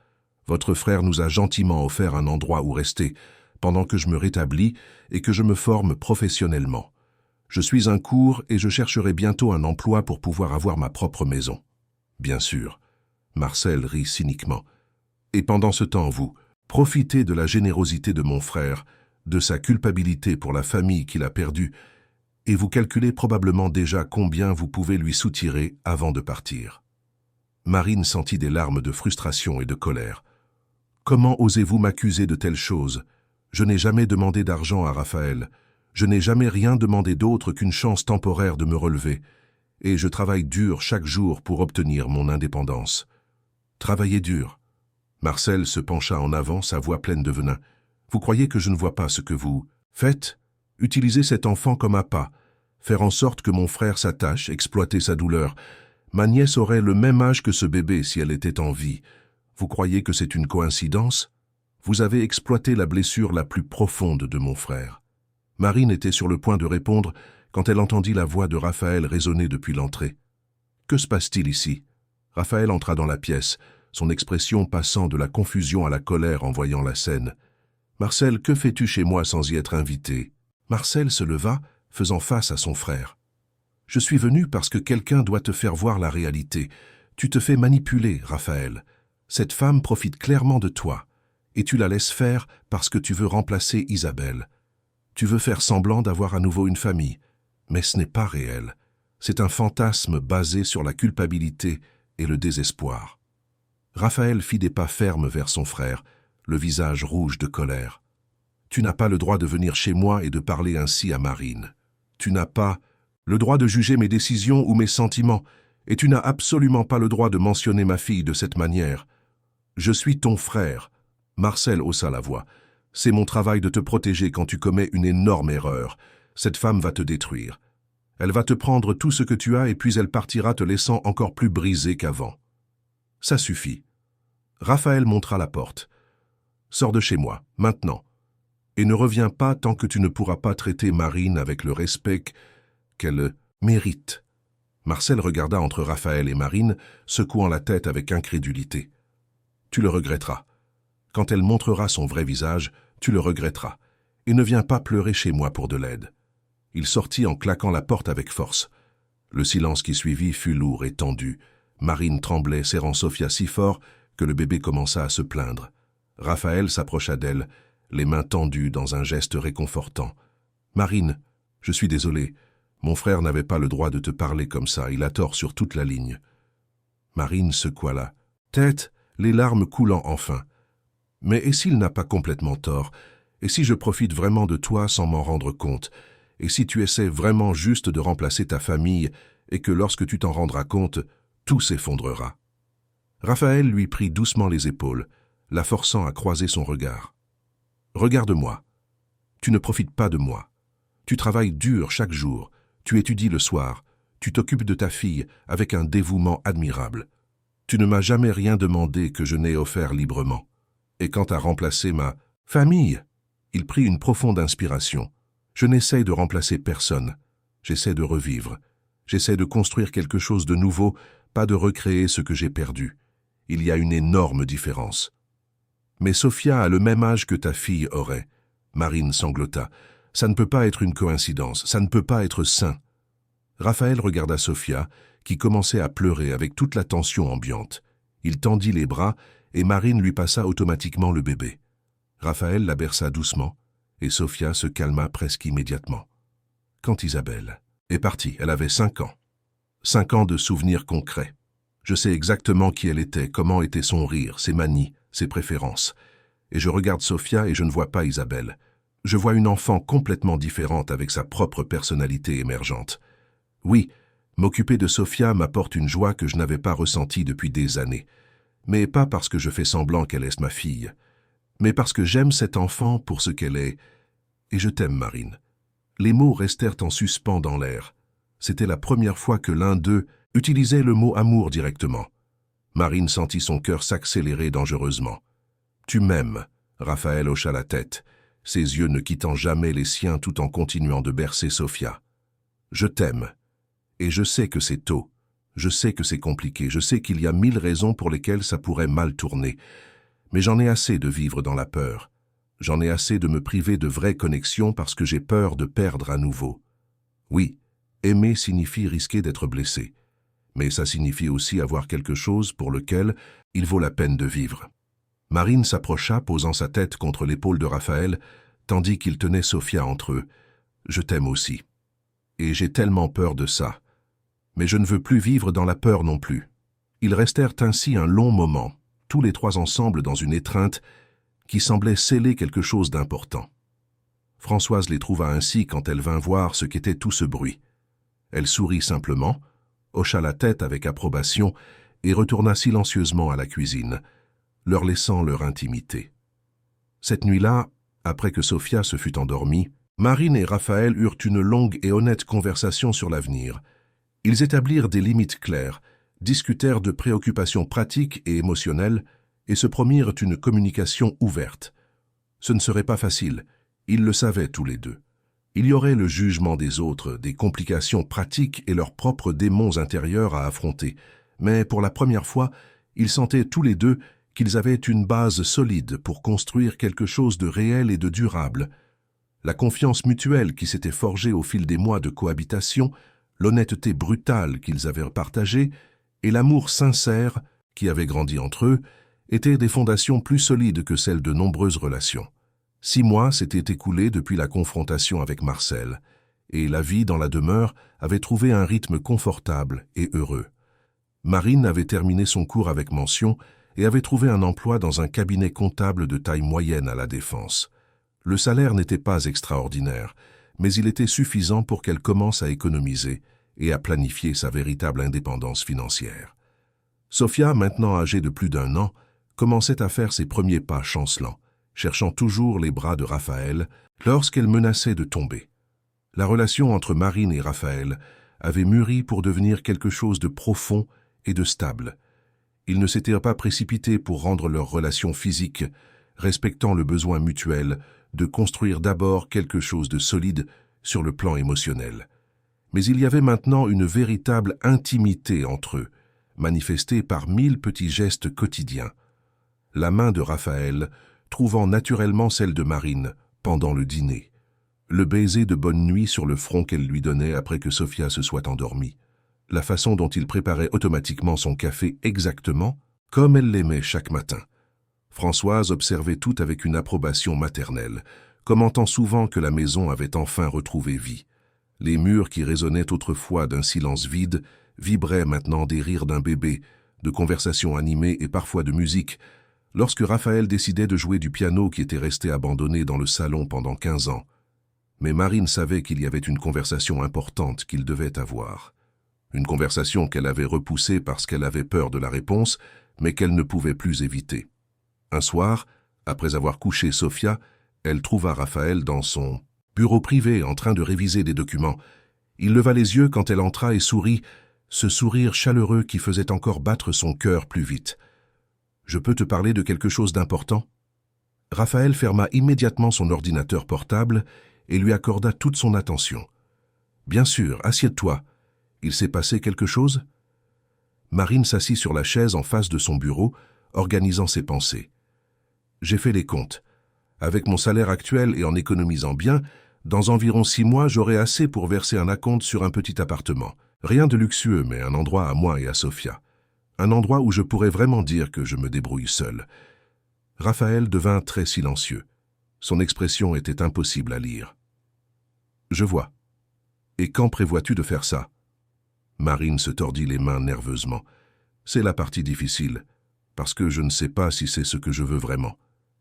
Votre frère nous a gentiment offert un endroit où rester, pendant que je me rétablis et que je me forme professionnellement. Je suis un court et je chercherai bientôt un emploi pour pouvoir avoir ma propre maison. » « Bien sûr. » Marcel rit cyniquement. « Et pendant ce temps, vous, profitez de la générosité de mon frère, de sa culpabilité pour la famille qu'il a perdue, et vous calculez probablement déjà combien vous pouvez lui soutirer avant de partir. » Marine sentit des larmes de frustration et de colère. « Comment osez-vous m'accuser de telles choses? Je n'ai jamais demandé d'argent à Raphaël. Je n'ai jamais rien demandé d'autre qu'une chance temporaire de me relever. Et je travaille dur chaque jour pour obtenir mon indépendance. » « Travaillez dur. » Marcel se pencha en avant, sa voix pleine de venin. « Vous croyez que je ne vois pas ce que vous faites? Utiliser cet enfant comme appât, faire en sorte que mon frère s'attache, exploiter sa douleur. Ma nièce aurait le même âge que ce bébé si elle était en vie. Vous croyez que c'est une coïncidence? Vous avez exploité la blessure la plus profonde de mon frère. Marine était sur le point de répondre quand elle entendit la voix de Raphaël résonner depuis l'entrée. Que se passe-t-il ici? Raphaël entra dans la pièce, son expression passant de la confusion à la colère en voyant la scène. « Marcel, que fais-tu chez moi sans y être invité ?» Marcel se leva, faisant face à son frère. « Je suis venu parce que quelqu'un doit te faire voir la réalité. Tu te fais manipuler, Raphaël. Cette femme profite clairement de toi, et tu la laisses faire parce que tu veux remplacer Isabelle. Tu veux faire semblant d'avoir à nouveau une famille, mais ce n'est pas réel. C'est un fantasme basé sur la culpabilité et le désespoir. » Raphaël fit des pas fermes vers son frère, le visage rouge de colère. « Tu n'as pas le droit de venir chez moi et de parler ainsi à Marine. Tu n'as pas le droit de juger mes décisions ou mes sentiments, et tu n'as absolument pas le droit de mentionner ma fille de cette manière. Je suis ton frère. » Marcel haussa la voix. « C'est mon travail de te protéger quand tu commets une énorme erreur. Cette femme va te détruire. Elle va te prendre tout ce que tu as et puis elle partira te laissant encore plus brisé qu'avant. Ça suffit. » Raphaël montra la porte. « Sors de chez moi, maintenant. Et ne reviens pas tant que tu ne pourras pas traiter Marine avec le respect qu'elle mérite. » Marcel regarda entre Raphaël et Marine, secouant la tête avec incrédulité. « Tu le regretteras. Quand elle montrera son vrai visage, tu le regretteras. Et ne viens pas pleurer chez moi pour de l'aide. » Il sortit en claquant la porte avec force. Le silence qui suivit fut lourd et tendu. Marine tremblait, serrant Sophia si fort que le bébé commença à se plaindre. Raphaël s'approcha d'elle, les mains tendues dans un geste réconfortant. « Marine, je suis désolé. Mon frère n'avait pas le droit de te parler comme ça, il a tort sur toute la ligne. » Marine secoua la tête, les larmes coulant enfin. « Mais et s'il n'a pas complètement tort? Et si je profite vraiment de toi sans m'en rendre compte? Et si tu essaies vraiment juste de remplacer ta famille et que lorsque tu t'en rendras compte, tout s'effondrera ?» Raphaël lui prit doucement les épaules, la forçant à croiser son regard. « Regarde-moi. Tu ne profites pas de moi. Tu travailles dur chaque jour, tu étudies le soir, tu t'occupes de ta fille avec un dévouement admirable. Tu ne m'as jamais rien demandé que je n'ai offert librement. Et quant à remplacer ma famille, » il prit une profonde inspiration. « Je n'essaie de remplacer personne. J'essaie de revivre. J'essaie de construire quelque chose de nouveau, pas de recréer ce que j'ai perdu. Il y a une énorme différence. » « Mais Sophia a le même âge que ta fille aurait. » Marine sanglota. « Ça ne peut pas être une coïncidence, ça ne peut pas être sain. » Raphaël regarda Sophia, qui commençait à pleurer avec toute la tension ambiante. Il tendit les bras et Marine lui passa automatiquement le bébé. Raphaël la berça doucement et Sophia se calma presque immédiatement. Quand Isabelle est partie, elle avait 5 ans. 5 ans de souvenirs concrets. Je sais exactement qui elle était, comment était son rire, ses manies, ses préférences. Et je regarde Sophia et je ne vois pas Isabelle. Je vois une enfant complètement différente avec sa propre personnalité émergente. Oui, m'occuper de Sophia m'apporte une joie que je n'avais pas ressentie depuis des années. Mais pas parce que je fais semblant qu'elle est ma fille, mais parce que j'aime cette enfant pour ce qu'elle est. Et je t'aime, Marine. Les mots restèrent en suspens dans l'air. C'était la première fois que l'un d'eux utilisait le mot amour directement. Marine sentit son cœur s'accélérer dangereusement. « Tu m'aimes » Raphaël hocha la tête, ses yeux ne quittant jamais les siens tout en continuant de bercer Sophia. « Je t'aime. Et je sais que c'est tôt. Je sais que c'est compliqué. Je sais qu'il y a 1000 raisons pour lesquelles ça pourrait mal tourner. Mais j'en ai assez de vivre dans la peur. J'en ai assez de me priver de vraies connexions parce que j'ai peur de perdre à nouveau. Oui, aimer signifie risquer d'être blessé. Mais ça signifie aussi avoir quelque chose pour lequel il vaut la peine de vivre. » Marine s'approcha, posant sa tête contre l'épaule de Raphaël, tandis qu'il tenait Sophia entre eux. « Je t'aime aussi. Et j'ai tellement peur de ça. Mais je ne veux plus vivre dans la peur non plus. » Ils restèrent ainsi un long moment, tous les trois ensemble dans une étreinte qui semblait sceller quelque chose d'important. Françoise les trouva ainsi quand elle vint voir ce qu'était tout ce bruit. Elle sourit simplement, hocha la tête avec approbation et retourna silencieusement à la cuisine, leur laissant leur intimité. Cette nuit-là, après que Sophia se fut endormie, Marine et Raphaël eurent une longue et honnête conversation sur l'avenir. Ils établirent des limites claires, discutèrent de préoccupations pratiques et émotionnelles et se promirent une communication ouverte. Ce ne serait pas facile, ils le savaient tous les deux. Il y aurait le jugement des autres, des complications pratiques et leurs propres démons intérieurs à affronter, mais pour la première fois, ils sentaient tous les deux qu'ils avaient une base solide pour construire quelque chose de réel et de durable. La confiance mutuelle qui s'était forgée au fil des mois de cohabitation, l'honnêteté brutale qu'ils avaient partagée et l'amour sincère qui avait grandi entre eux étaient des fondations plus solides que celles de nombreuses relations. 6 mois s'étaient écoulés depuis la confrontation avec Marcel, et la vie dans la demeure avait trouvé un rythme confortable et heureux. Marine avait terminé son cours avec mention et avait trouvé un emploi dans un cabinet comptable de taille moyenne à La Défense. Le salaire n'était pas extraordinaire, mais il était suffisant pour qu'elle commence à économiser et à planifier sa véritable indépendance financière. Sophia, maintenant âgée de plus d'1 an, commençait à faire ses premiers pas chancelants, cherchant toujours les bras de Raphaël lorsqu'elle menaçait de tomber. La relation entre Marine et Raphaël avait mûri pour devenir quelque chose de profond et de stable. Ils ne s'étaient pas précipités pour rendre leur relation physique, respectant le besoin mutuel de construire d'abord quelque chose de solide sur le plan émotionnel. Mais il y avait maintenant une véritable intimité entre eux, manifestée par 1000 petits gestes quotidiens. La main de Raphaël trouvant naturellement celle de Marine pendant le dîner, le baiser de bonne nuit sur le front qu'elle lui donnait après que Sophia se soit endormie, la façon dont il préparait automatiquement son café exactement comme elle l'aimait chaque matin. Françoise observait tout avec une approbation maternelle, commentant souvent que la maison avait enfin retrouvé vie. Les murs qui résonnaient autrefois d'un silence vide vibraient maintenant des rires d'un bébé, de conversations animées et parfois de musique, lorsque Raphaël décidait de jouer du piano qui était resté abandonné dans le salon pendant 15 ans. Mais Marine savait qu'il y avait une conversation importante qu'il devait avoir. Une conversation qu'elle avait repoussée parce qu'elle avait peur de la réponse, mais qu'elle ne pouvait plus éviter. Un soir, après avoir couché Sophia, elle trouva Raphaël dans son bureau privé en train de réviser des documents. Il leva les yeux quand elle entra et sourit, ce sourire chaleureux qui faisait encore battre son cœur plus vite. « Je peux te parler de quelque chose d'important ?» Raphaël ferma immédiatement son ordinateur portable et lui accorda toute son attention. « Bien sûr, assieds-toi. Il s'est passé quelque chose ?» Marine s'assit sur la chaise en face de son bureau, organisant ses pensées. « J'ai fait les comptes. Avec mon salaire actuel et en économisant bien, dans environ 6 mois, j'aurai assez pour verser un acompte sur un petit appartement. Rien de luxueux, mais un endroit à moi et à Sophia. Un endroit où je pourrais vraiment dire que je me débrouille seul. » Raphaël devint très silencieux. Son expression était impossible à lire. « Je vois. Et quand prévois-tu de faire ça ?» Marine se tordit les mains nerveusement. « C'est la partie difficile, parce que je ne sais pas si c'est ce que je veux vraiment.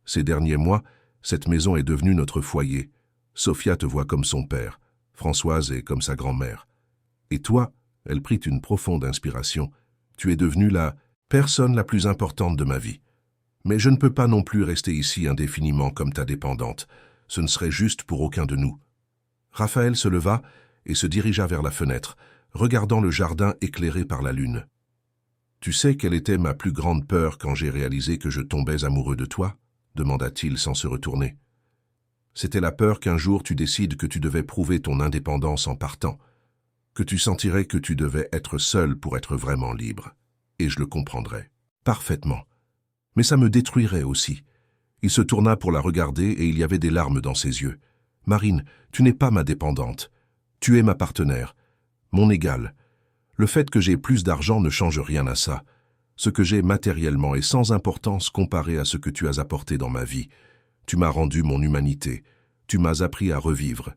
Ces derniers mois, cette maison est devenue notre foyer. Sophia te voit comme son père, Françoise est comme sa grand-mère. Et toi, elle prit une profonde inspiration, tu es devenue la personne la plus importante de ma vie. Mais je ne peux pas non plus rester ici indéfiniment comme ta dépendante. Ce ne serait juste pour aucun de nous. » Raphaël se leva et se dirigea vers la fenêtre, regardant le jardin éclairé par la lune. « Tu sais quelle était ma plus grande peur quand j'ai réalisé que je tombais amoureux de toi ?» demanda-t-il sans se retourner. « C'était la peur qu'un jour tu décides que tu devais prouver ton indépendance en partant, que tu sentirais que tu devais être seul pour être vraiment libre. Et je le comprendrais. Parfaitement. Mais ça me détruirait aussi. » Il se tourna pour la regarder et il y avait des larmes dans ses yeux. « Marine, tu n'es pas ma dépendante. Tu es ma partenaire, mon égale. Le fait que j'ai plus d'argent ne change rien à ça. Ce que j'ai matériellement est sans importance comparé à ce que tu as apporté dans ma vie. Tu m'as rendu mon humanité. Tu m'as appris à revivre.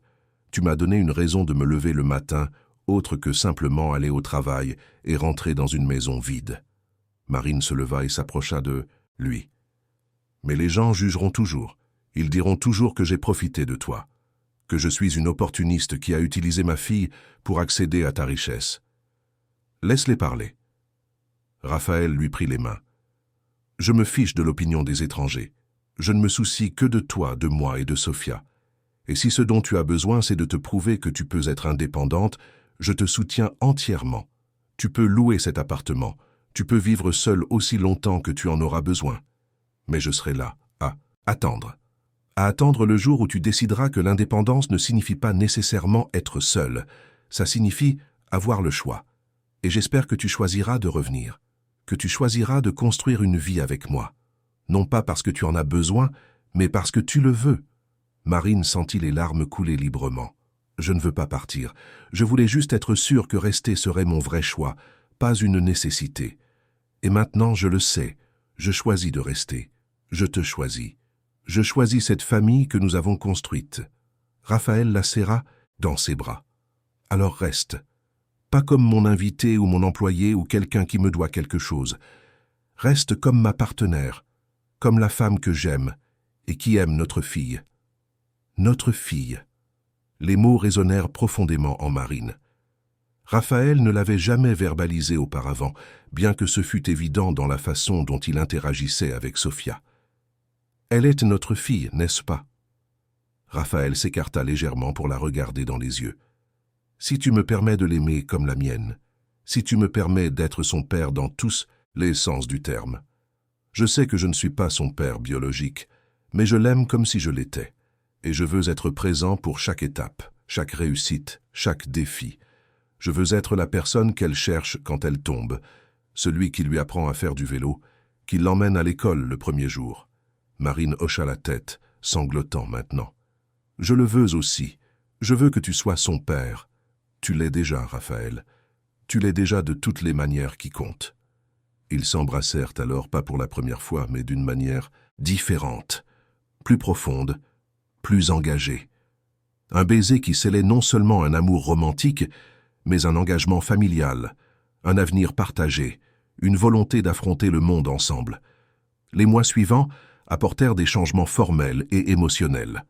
Tu m'as donné une raison de me lever le matin, autre que simplement aller au travail et rentrer dans une maison vide. » Marine se leva et s'approcha de lui. « Mais les gens jugeront toujours. Ils diront toujours que j'ai profité de toi, que je suis une opportuniste qui a utilisé ma fille pour accéder à ta richesse. Laisse-les parler. » Raphaël lui prit les mains. « Je me fiche de l'opinion des étrangers. Je ne me soucie que de toi, de moi et de Sophia. Et si ce dont tu as besoin, c'est de te prouver que tu peux être indépendante, je te soutiens entièrement. Tu peux louer cet appartement. Tu peux vivre seule aussi longtemps que tu en auras besoin. Mais je serai là, à attendre. À attendre le jour où tu décideras que l'indépendance ne signifie pas nécessairement être seule. Ça signifie avoir le choix. Et j'espère que tu choisiras de revenir. Que tu choisiras de construire une vie avec moi. Non pas parce que tu en as besoin, mais parce que tu le veux. Marine sentit les larmes couler librement. Je ne veux pas partir. Je voulais juste être sûre que rester serait mon vrai choix, pas une nécessité. Et maintenant, je le sais. Je choisis de rester. Je te choisis. Je choisis cette famille que nous avons construite. Raphaël la serra dans ses bras. Alors reste. Pas comme mon invité ou mon employé ou quelqu'un qui me doit quelque chose. Reste comme ma partenaire, comme la femme que j'aime et qui aime notre fille. Notre fille. Les mots résonnèrent profondément en Marine. Raphaël ne l'avait jamais verbalisé auparavant, bien que ce fût évident dans la façon dont il interagissait avec Sophia. Elle est notre fille, n'est-ce pas? Raphaël s'écarta légèrement pour la regarder dans les yeux. Si tu me permets de l'aimer comme la mienne, si tu me permets d'être son père dans tous les sens du terme. Je sais que je ne suis pas son père biologique, mais je l'aime comme si je l'étais, et je veux être présent pour chaque étape, chaque réussite, chaque défi. Je veux être la personne qu'elle cherche quand elle tombe, celui qui lui apprend à faire du vélo, qui l'emmène à l'école le premier jour. Marine hocha la tête, sanglotant maintenant. Je le veux aussi. Je veux que tu sois son père. Tu l'es déjà, Raphaël. Tu l'es déjà de toutes les manières qui comptent. Ils s'embrassèrent alors pas pour la première fois, mais d'une manière différente, plus profonde, plus engagée. Un baiser qui scellait non seulement un amour romantique, mais un engagement familial, un avenir partagé, une volonté d'affronter le monde ensemble. Les mois suivants apportèrent des changements formels et émotionnels.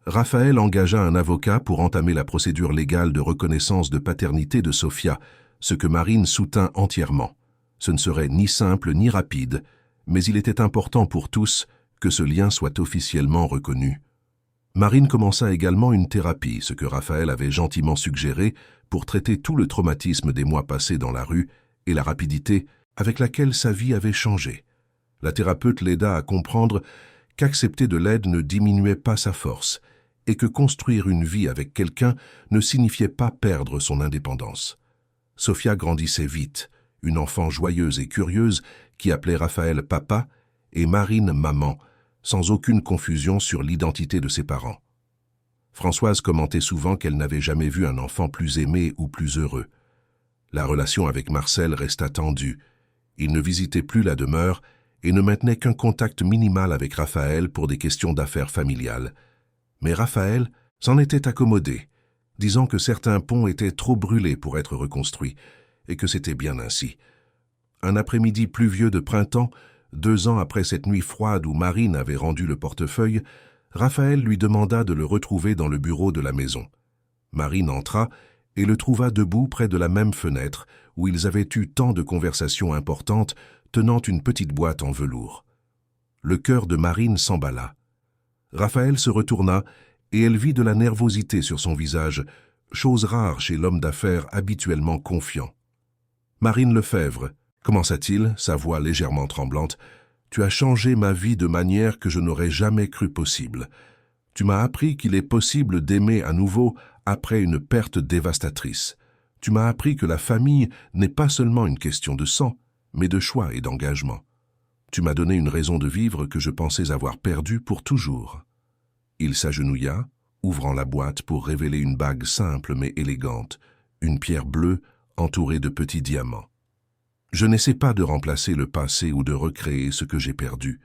Raphaël engagea un avocat pour entamer la procédure légale de reconnaissance de paternité de Sophia, ce que Marine soutint entièrement. Ce ne serait ni simple ni rapide, mais il était important pour tous que ce lien soit officiellement reconnu. Marine commença également une thérapie, ce que Raphaël avait gentiment suggéré pour traiter tout le traumatisme des mois passés dans la rue et la rapidité avec laquelle sa vie avait changé. La thérapeute l'aida à comprendre qu'accepter de l'aide ne diminuait pas sa force et que construire une vie avec quelqu'un ne signifiait pas perdre son indépendance. Sophia grandissait vite, une enfant joyeuse et curieuse qui appelait Raphaël papa et Marine maman, sans aucune confusion sur l'identité de ses parents. Françoise commentait souvent qu'elle n'avait jamais vu un enfant plus aimé ou plus heureux. La relation avec Marcel resta tendue. Il ne visitait plus la demeure et ne maintenait qu'un contact minimal avec Raphaël pour des questions d'affaires familiales. Mais Raphaël s'en était accommodé, disant que certains ponts étaient trop brûlés pour être reconstruits, et que c'était bien ainsi. Un après-midi pluvieux de printemps, 2 ans après cette nuit froide où Marine avait rendu le portefeuille, Raphaël lui demanda de le retrouver dans le bureau de la maison. Marine entra et le trouva debout près de la même fenêtre où ils avaient eu tant de conversations importantes, tenant une petite boîte en velours. Le cœur de Marine s'emballa. Raphaël se retourna et elle vit de la nervosité sur son visage, chose rare chez l'homme d'affaires habituellement confiant. « Marine Lefebvre », commença-t-il, sa voix légèrement tremblante, « tu as changé ma vie de manière que je n'aurais jamais cru possible. Tu m'as appris qu'il est possible d'aimer à nouveau après une perte dévastatrice. Tu m'as appris que la famille n'est pas seulement une question de sang, mais de choix et d'engagement. Tu m'as donné une raison de vivre que je pensais avoir perdue pour toujours. » Il s'agenouilla, ouvrant la boîte pour révéler une bague simple mais élégante, une pierre bleue entourée de petits diamants. « Je n'essaie pas de remplacer le passé ou de recréer ce que j'ai perdu.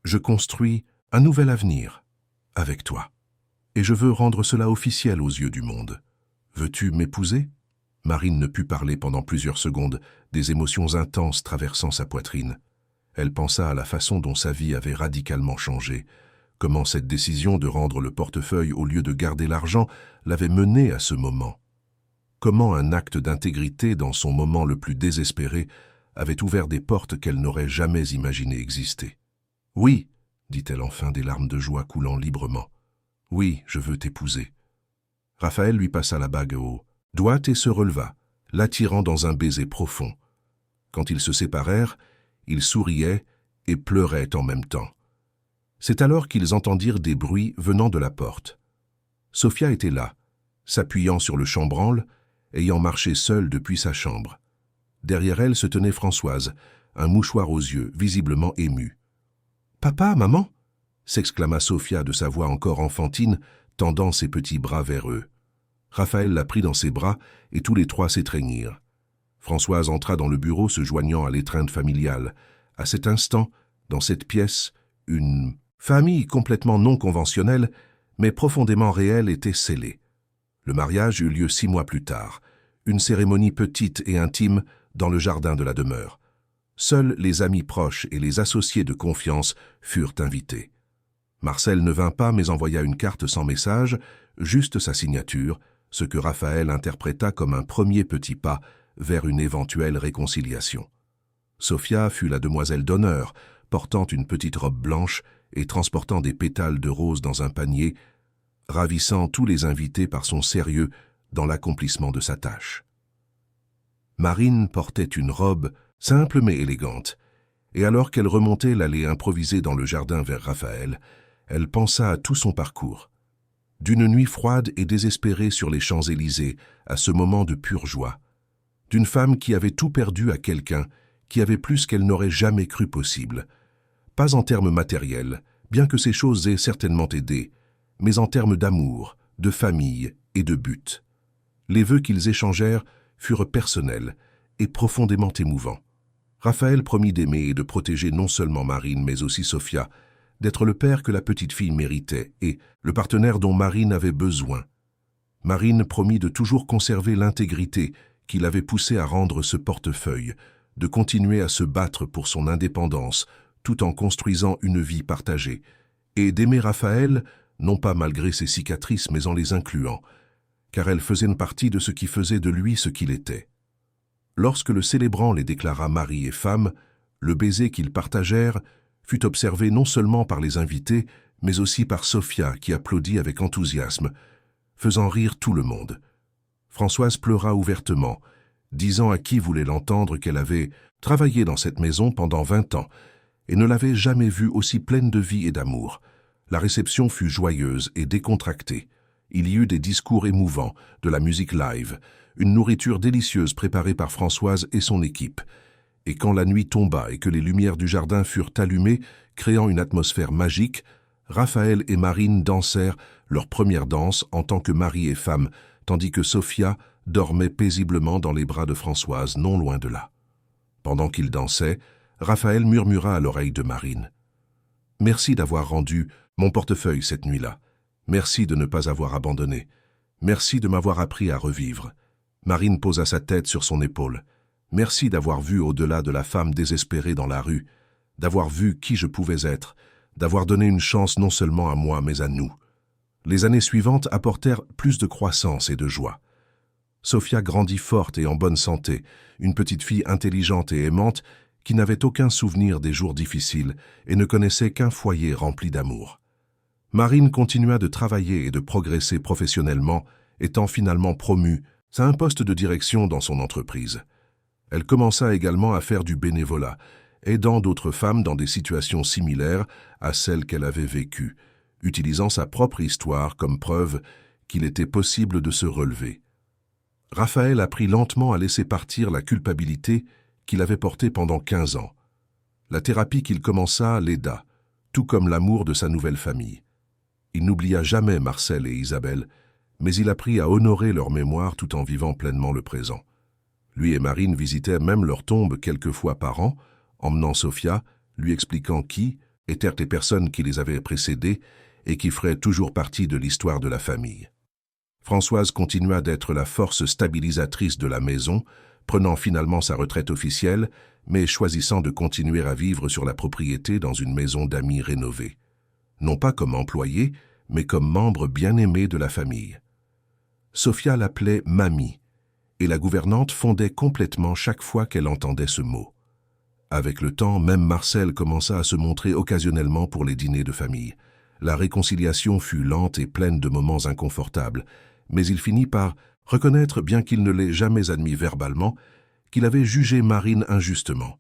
Je construis un nouvel avenir avec toi. Et je veux rendre cela officiel aux yeux du monde. Veux-tu m'épouser ?» Marine ne put parler pendant plusieurs secondes, des émotions intenses traversant sa poitrine. Elle pensa à la façon dont sa vie avait radicalement changé, comment cette décision de rendre le portefeuille au lieu de garder l'argent l'avait menée à ce moment. Comment un acte d'intégrité dans son moment le plus désespéré avait ouvert des portes qu'elle n'aurait jamais imaginé exister. « Oui », dit-elle enfin, des larmes de joie coulant librement. « Oui, je veux t'épouser. » Raphaël lui passa la bague au doigt et se releva, l'attirant dans un baiser profond. Quand ils se séparèrent, ils souriaient et pleuraient en même temps. C'est alors qu'ils entendirent des bruits venant de la porte. Sophia était là, s'appuyant sur le chambranle, ayant marché seule depuis sa chambre. Derrière elle se tenait Françoise, un mouchoir aux yeux, visiblement émue. « Papa, maman !» s'exclama Sophia de sa voix encore enfantine, tendant ses petits bras vers eux. Raphaël la prit dans ses bras et tous les trois s'étreignirent. Françoise entra dans le bureau se joignant à l'étreinte familiale. À cet instant, dans cette pièce, une famille complètement non conventionnelle, mais profondément réelle était scellée. Le mariage eut lieu 6 mois plus tard, une cérémonie petite et intime dans le jardin de la demeure. Seuls les amis proches et les associés de confiance furent invités. Marcel ne vint pas mais envoya une carte sans message, juste sa signature, ce que Raphaël interpréta comme un premier petit pas vers une éventuelle réconciliation. Sophia fut la demoiselle d'honneur, portant une petite robe blanche et transportant des pétales de rose dans un panier, ravissant tous les invités par son sérieux dans l'accomplissement de sa tâche. Marine portait une robe simple mais élégante, et alors qu'elle remontait l'allée improvisée dans le jardin vers Raphaël, elle pensa à tout son parcours. D'une nuit froide et désespérée sur les Champs-Élysées, à ce moment de pure joie. D'une femme qui avait tout perdu à quelqu'un, qui avait plus qu'elle n'aurait jamais cru possible. Pas en termes matériels, bien que ces choses aient certainement aidé, mais en termes d'amour, de famille et de but. Les vœux qu'ils échangèrent furent personnels et profondément émouvants. Raphaël promit d'aimer et de protéger non seulement Marine, mais aussi Sophia, d'être le père que la petite fille méritait et le partenaire dont Marine avait besoin. Marine promit de toujours conserver l'intégrité qui l'avait poussé à rendre ce portefeuille, de continuer à se battre pour son indépendance tout en construisant une vie partagée, et d'aimer Raphaël, non pas malgré ses cicatrices mais en les incluant, car elle faisait une partie de ce qui faisait de lui ce qu'il était. Lorsque le célébrant les déclara mari et femme, le baiser qu'ils partagèrent fut observé non seulement par les invités, mais aussi par Sophia qui applaudit avec enthousiasme, faisant rire tout le monde. Françoise pleura ouvertement, disant à qui voulait l'entendre qu'elle avait travaillé dans cette maison pendant 20 ans et ne l'avait jamais vue aussi pleine de vie et d'amour. La réception fut joyeuse et décontractée. Il y eut des discours émouvants, de la musique live, une nourriture délicieuse préparée par Françoise et son équipe. Et quand la nuit tomba et que les lumières du jardin furent allumées, créant une atmosphère magique, Raphaël et Marine dansèrent leur première danse en tant que mari et femme, tandis que Sophia dormait paisiblement dans les bras de Françoise, non loin de là. Pendant qu'ils dansaient, Raphaël murmura à l'oreille de Marine. « Merci d'avoir rendu mon portefeuille cette nuit-là. Merci de ne pas avoir abandonné. Merci de m'avoir appris à revivre. » Marine posa sa tête sur son épaule. « Merci d'avoir vu au-delà de la femme désespérée dans la rue, d'avoir vu qui je pouvais être, d'avoir donné une chance non seulement à moi mais à nous. » Les années suivantes apportèrent plus de croissance et de joie. Sophia grandit forte et en bonne santé, une petite fille intelligente et aimante qui n'avait aucun souvenir des jours difficiles et ne connaissait qu'un foyer rempli d'amour. Marine continua de travailler et de progresser professionnellement, étant finalement promue à un poste de direction dans son entreprise. Elle commença également à faire du bénévolat, aidant d'autres femmes dans des situations similaires à celles qu'elle avait vécues, utilisant sa propre histoire comme preuve qu'il était possible de se relever. Raphaël apprit lentement à laisser partir la culpabilité qu'il avait portée pendant 15 ans. La thérapie qu'il commença l'aida, tout comme l'amour de sa nouvelle famille. Il n'oublia jamais Marcel et Isabelle, mais il apprit à honorer leur mémoire tout en vivant pleinement le présent. Lui et Marine visitaient même leur tombe quelques fois par an, emmenant Sophia, lui expliquant qui étaient les personnes qui les avaient précédées et qui feraient toujours partie de l'histoire de la famille. Françoise continua d'être la force stabilisatrice de la maison, prenant finalement sa retraite officielle, mais choisissant de continuer à vivre sur la propriété dans une maison d'amis rénovée. Non pas comme employée, mais comme membre bien-aimé de la famille. Sophia l'appelait « mamie », et la gouvernante fondait complètement chaque fois qu'elle entendait ce mot. Avec le temps, même Marcel commença à se montrer occasionnellement pour les dîners de famille. La réconciliation fut lente et pleine de moments inconfortables, mais il finit par reconnaître, bien qu'il ne l'ait jamais admis verbalement, qu'il avait jugé Marine injustement.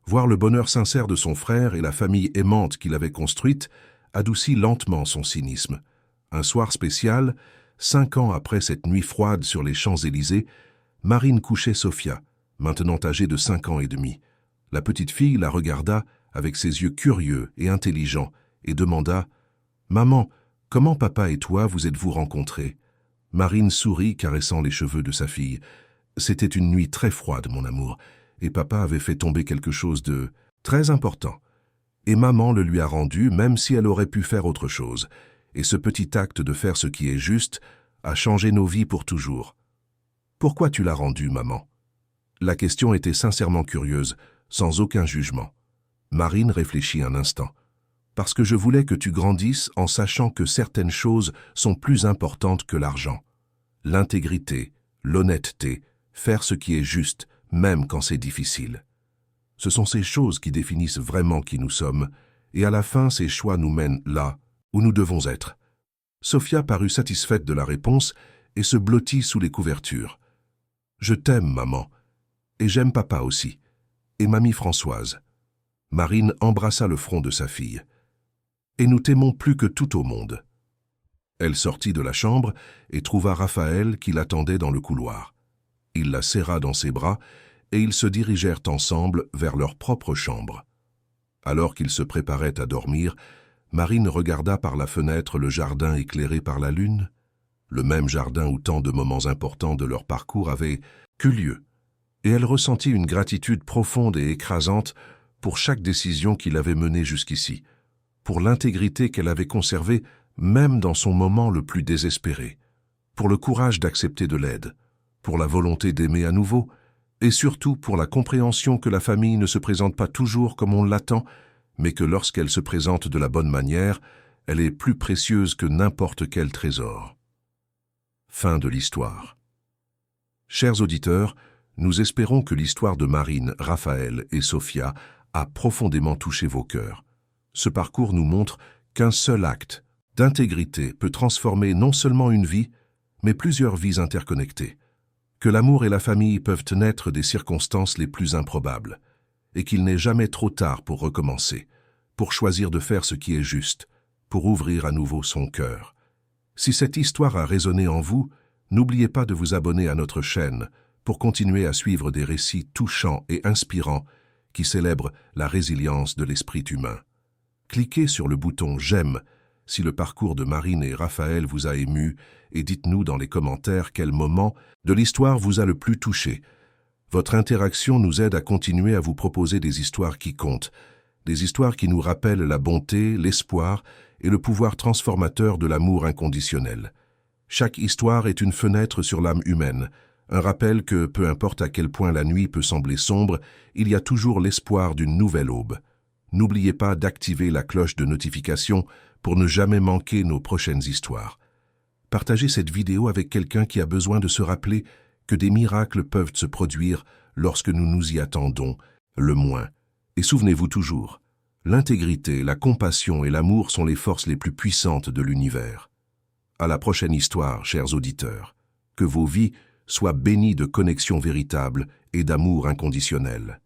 Voir le bonheur sincère de son frère et la famille aimante qu'il avait construite adoucit lentement son cynisme. Un soir spécial, 5 ans après cette nuit froide sur les Champs-Élysées, Marine couchait Sophia, maintenant âgée de 5 ans et demi. La petite fille la regarda avec ses yeux curieux et intelligents et demanda « Maman, comment papa et toi vous êtes-vous rencontrés ?» Marine sourit, caressant les cheveux de sa fille. « C'était une nuit très froide, mon amour, et papa avait fait tomber quelque chose de très important. Et maman le lui a rendu, même si elle aurait pu faire autre chose. Et ce petit acte de faire ce qui est juste a changé nos vies pour toujours. Pourquoi tu l'as rendu, maman ?» La question était sincèrement curieuse, sans aucun jugement. Marine réfléchit un instant. « Parce que je voulais que tu grandisses en sachant que certaines choses sont plus importantes que l'argent. L'intégrité, l'honnêteté, faire ce qui est juste, même quand c'est difficile. Ce sont ces choses qui définissent vraiment qui nous sommes, et à la fin, ces choix nous mènent là où nous devons être. » Sophia parut satisfaite de la réponse et se blottit sous les couvertures. « Je t'aime, maman, et j'aime papa aussi, et mamie Françoise. » Marine embrassa le front de sa fille. « Et nous t'aimons plus que tout au monde. » Elle sortit de la chambre et trouva Raphaël qui l'attendait dans le couloir. Il la serra dans ses bras et ils se dirigèrent ensemble vers leur propre chambre. Alors qu'ils se préparaient à dormir, Marine regarda par la fenêtre le jardin éclairé par la lune, le même jardin où tant de moments importants de leur parcours avaient eu lieu, et elle ressentit une gratitude profonde et écrasante pour chaque décision qui l'avait menée jusqu'ici, pour l'intégrité qu'elle avait conservée même dans son moment le plus désespéré, pour le courage d'accepter de l'aide, pour la volonté d'aimer à nouveau, et surtout pour la compréhension que la famille ne se présente pas toujours comme on l'attend, mais que lorsqu'elle se présente de la bonne manière, elle est plus précieuse que n'importe quel trésor. Fin de l'histoire. Chers auditeurs, nous espérons que l'histoire de Marine, Raphaël et Sophia a profondément touché vos cœurs. Ce parcours nous montre qu'un seul acte d'intégrité peut transformer non seulement une vie, mais plusieurs vies interconnectées, que l'amour et la famille peuvent naître des circonstances les plus improbables, et qu'il n'est jamais trop tard pour recommencer, pour choisir de faire ce qui est juste, pour ouvrir à nouveau son cœur. Si cette histoire a résonné en vous, n'oubliez pas de vous abonner à notre chaîne pour continuer à suivre des récits touchants et inspirants qui célèbrent la résilience de l'esprit humain. Cliquez sur le bouton « J'aime » si le parcours de Marine et Raphaël vous a ému et dites-nous dans les commentaires quel moment de l'histoire vous a le plus touché. Votre interaction nous aide à continuer à vous proposer des histoires qui comptent, des histoires qui nous rappellent la bonté, l'espoir et le pouvoir transformateur de l'amour inconditionnel. Chaque histoire est une fenêtre sur l'âme humaine, un rappel que, peu importe à quel point la nuit peut sembler sombre, il y a toujours l'espoir d'une nouvelle aube. N'oubliez pas d'activer la cloche de notification pour ne jamais manquer nos prochaines histoires. Partagez cette vidéo avec quelqu'un qui a besoin de se rappeler que des miracles peuvent se produire lorsque nous nous y attendons, le moins. Et souvenez-vous toujours, l'intégrité, la compassion et l'amour sont les forces les plus puissantes de l'univers. À la prochaine histoire, chers auditeurs. Que vos vies soient bénies de connexions véritables et d'amour inconditionnel.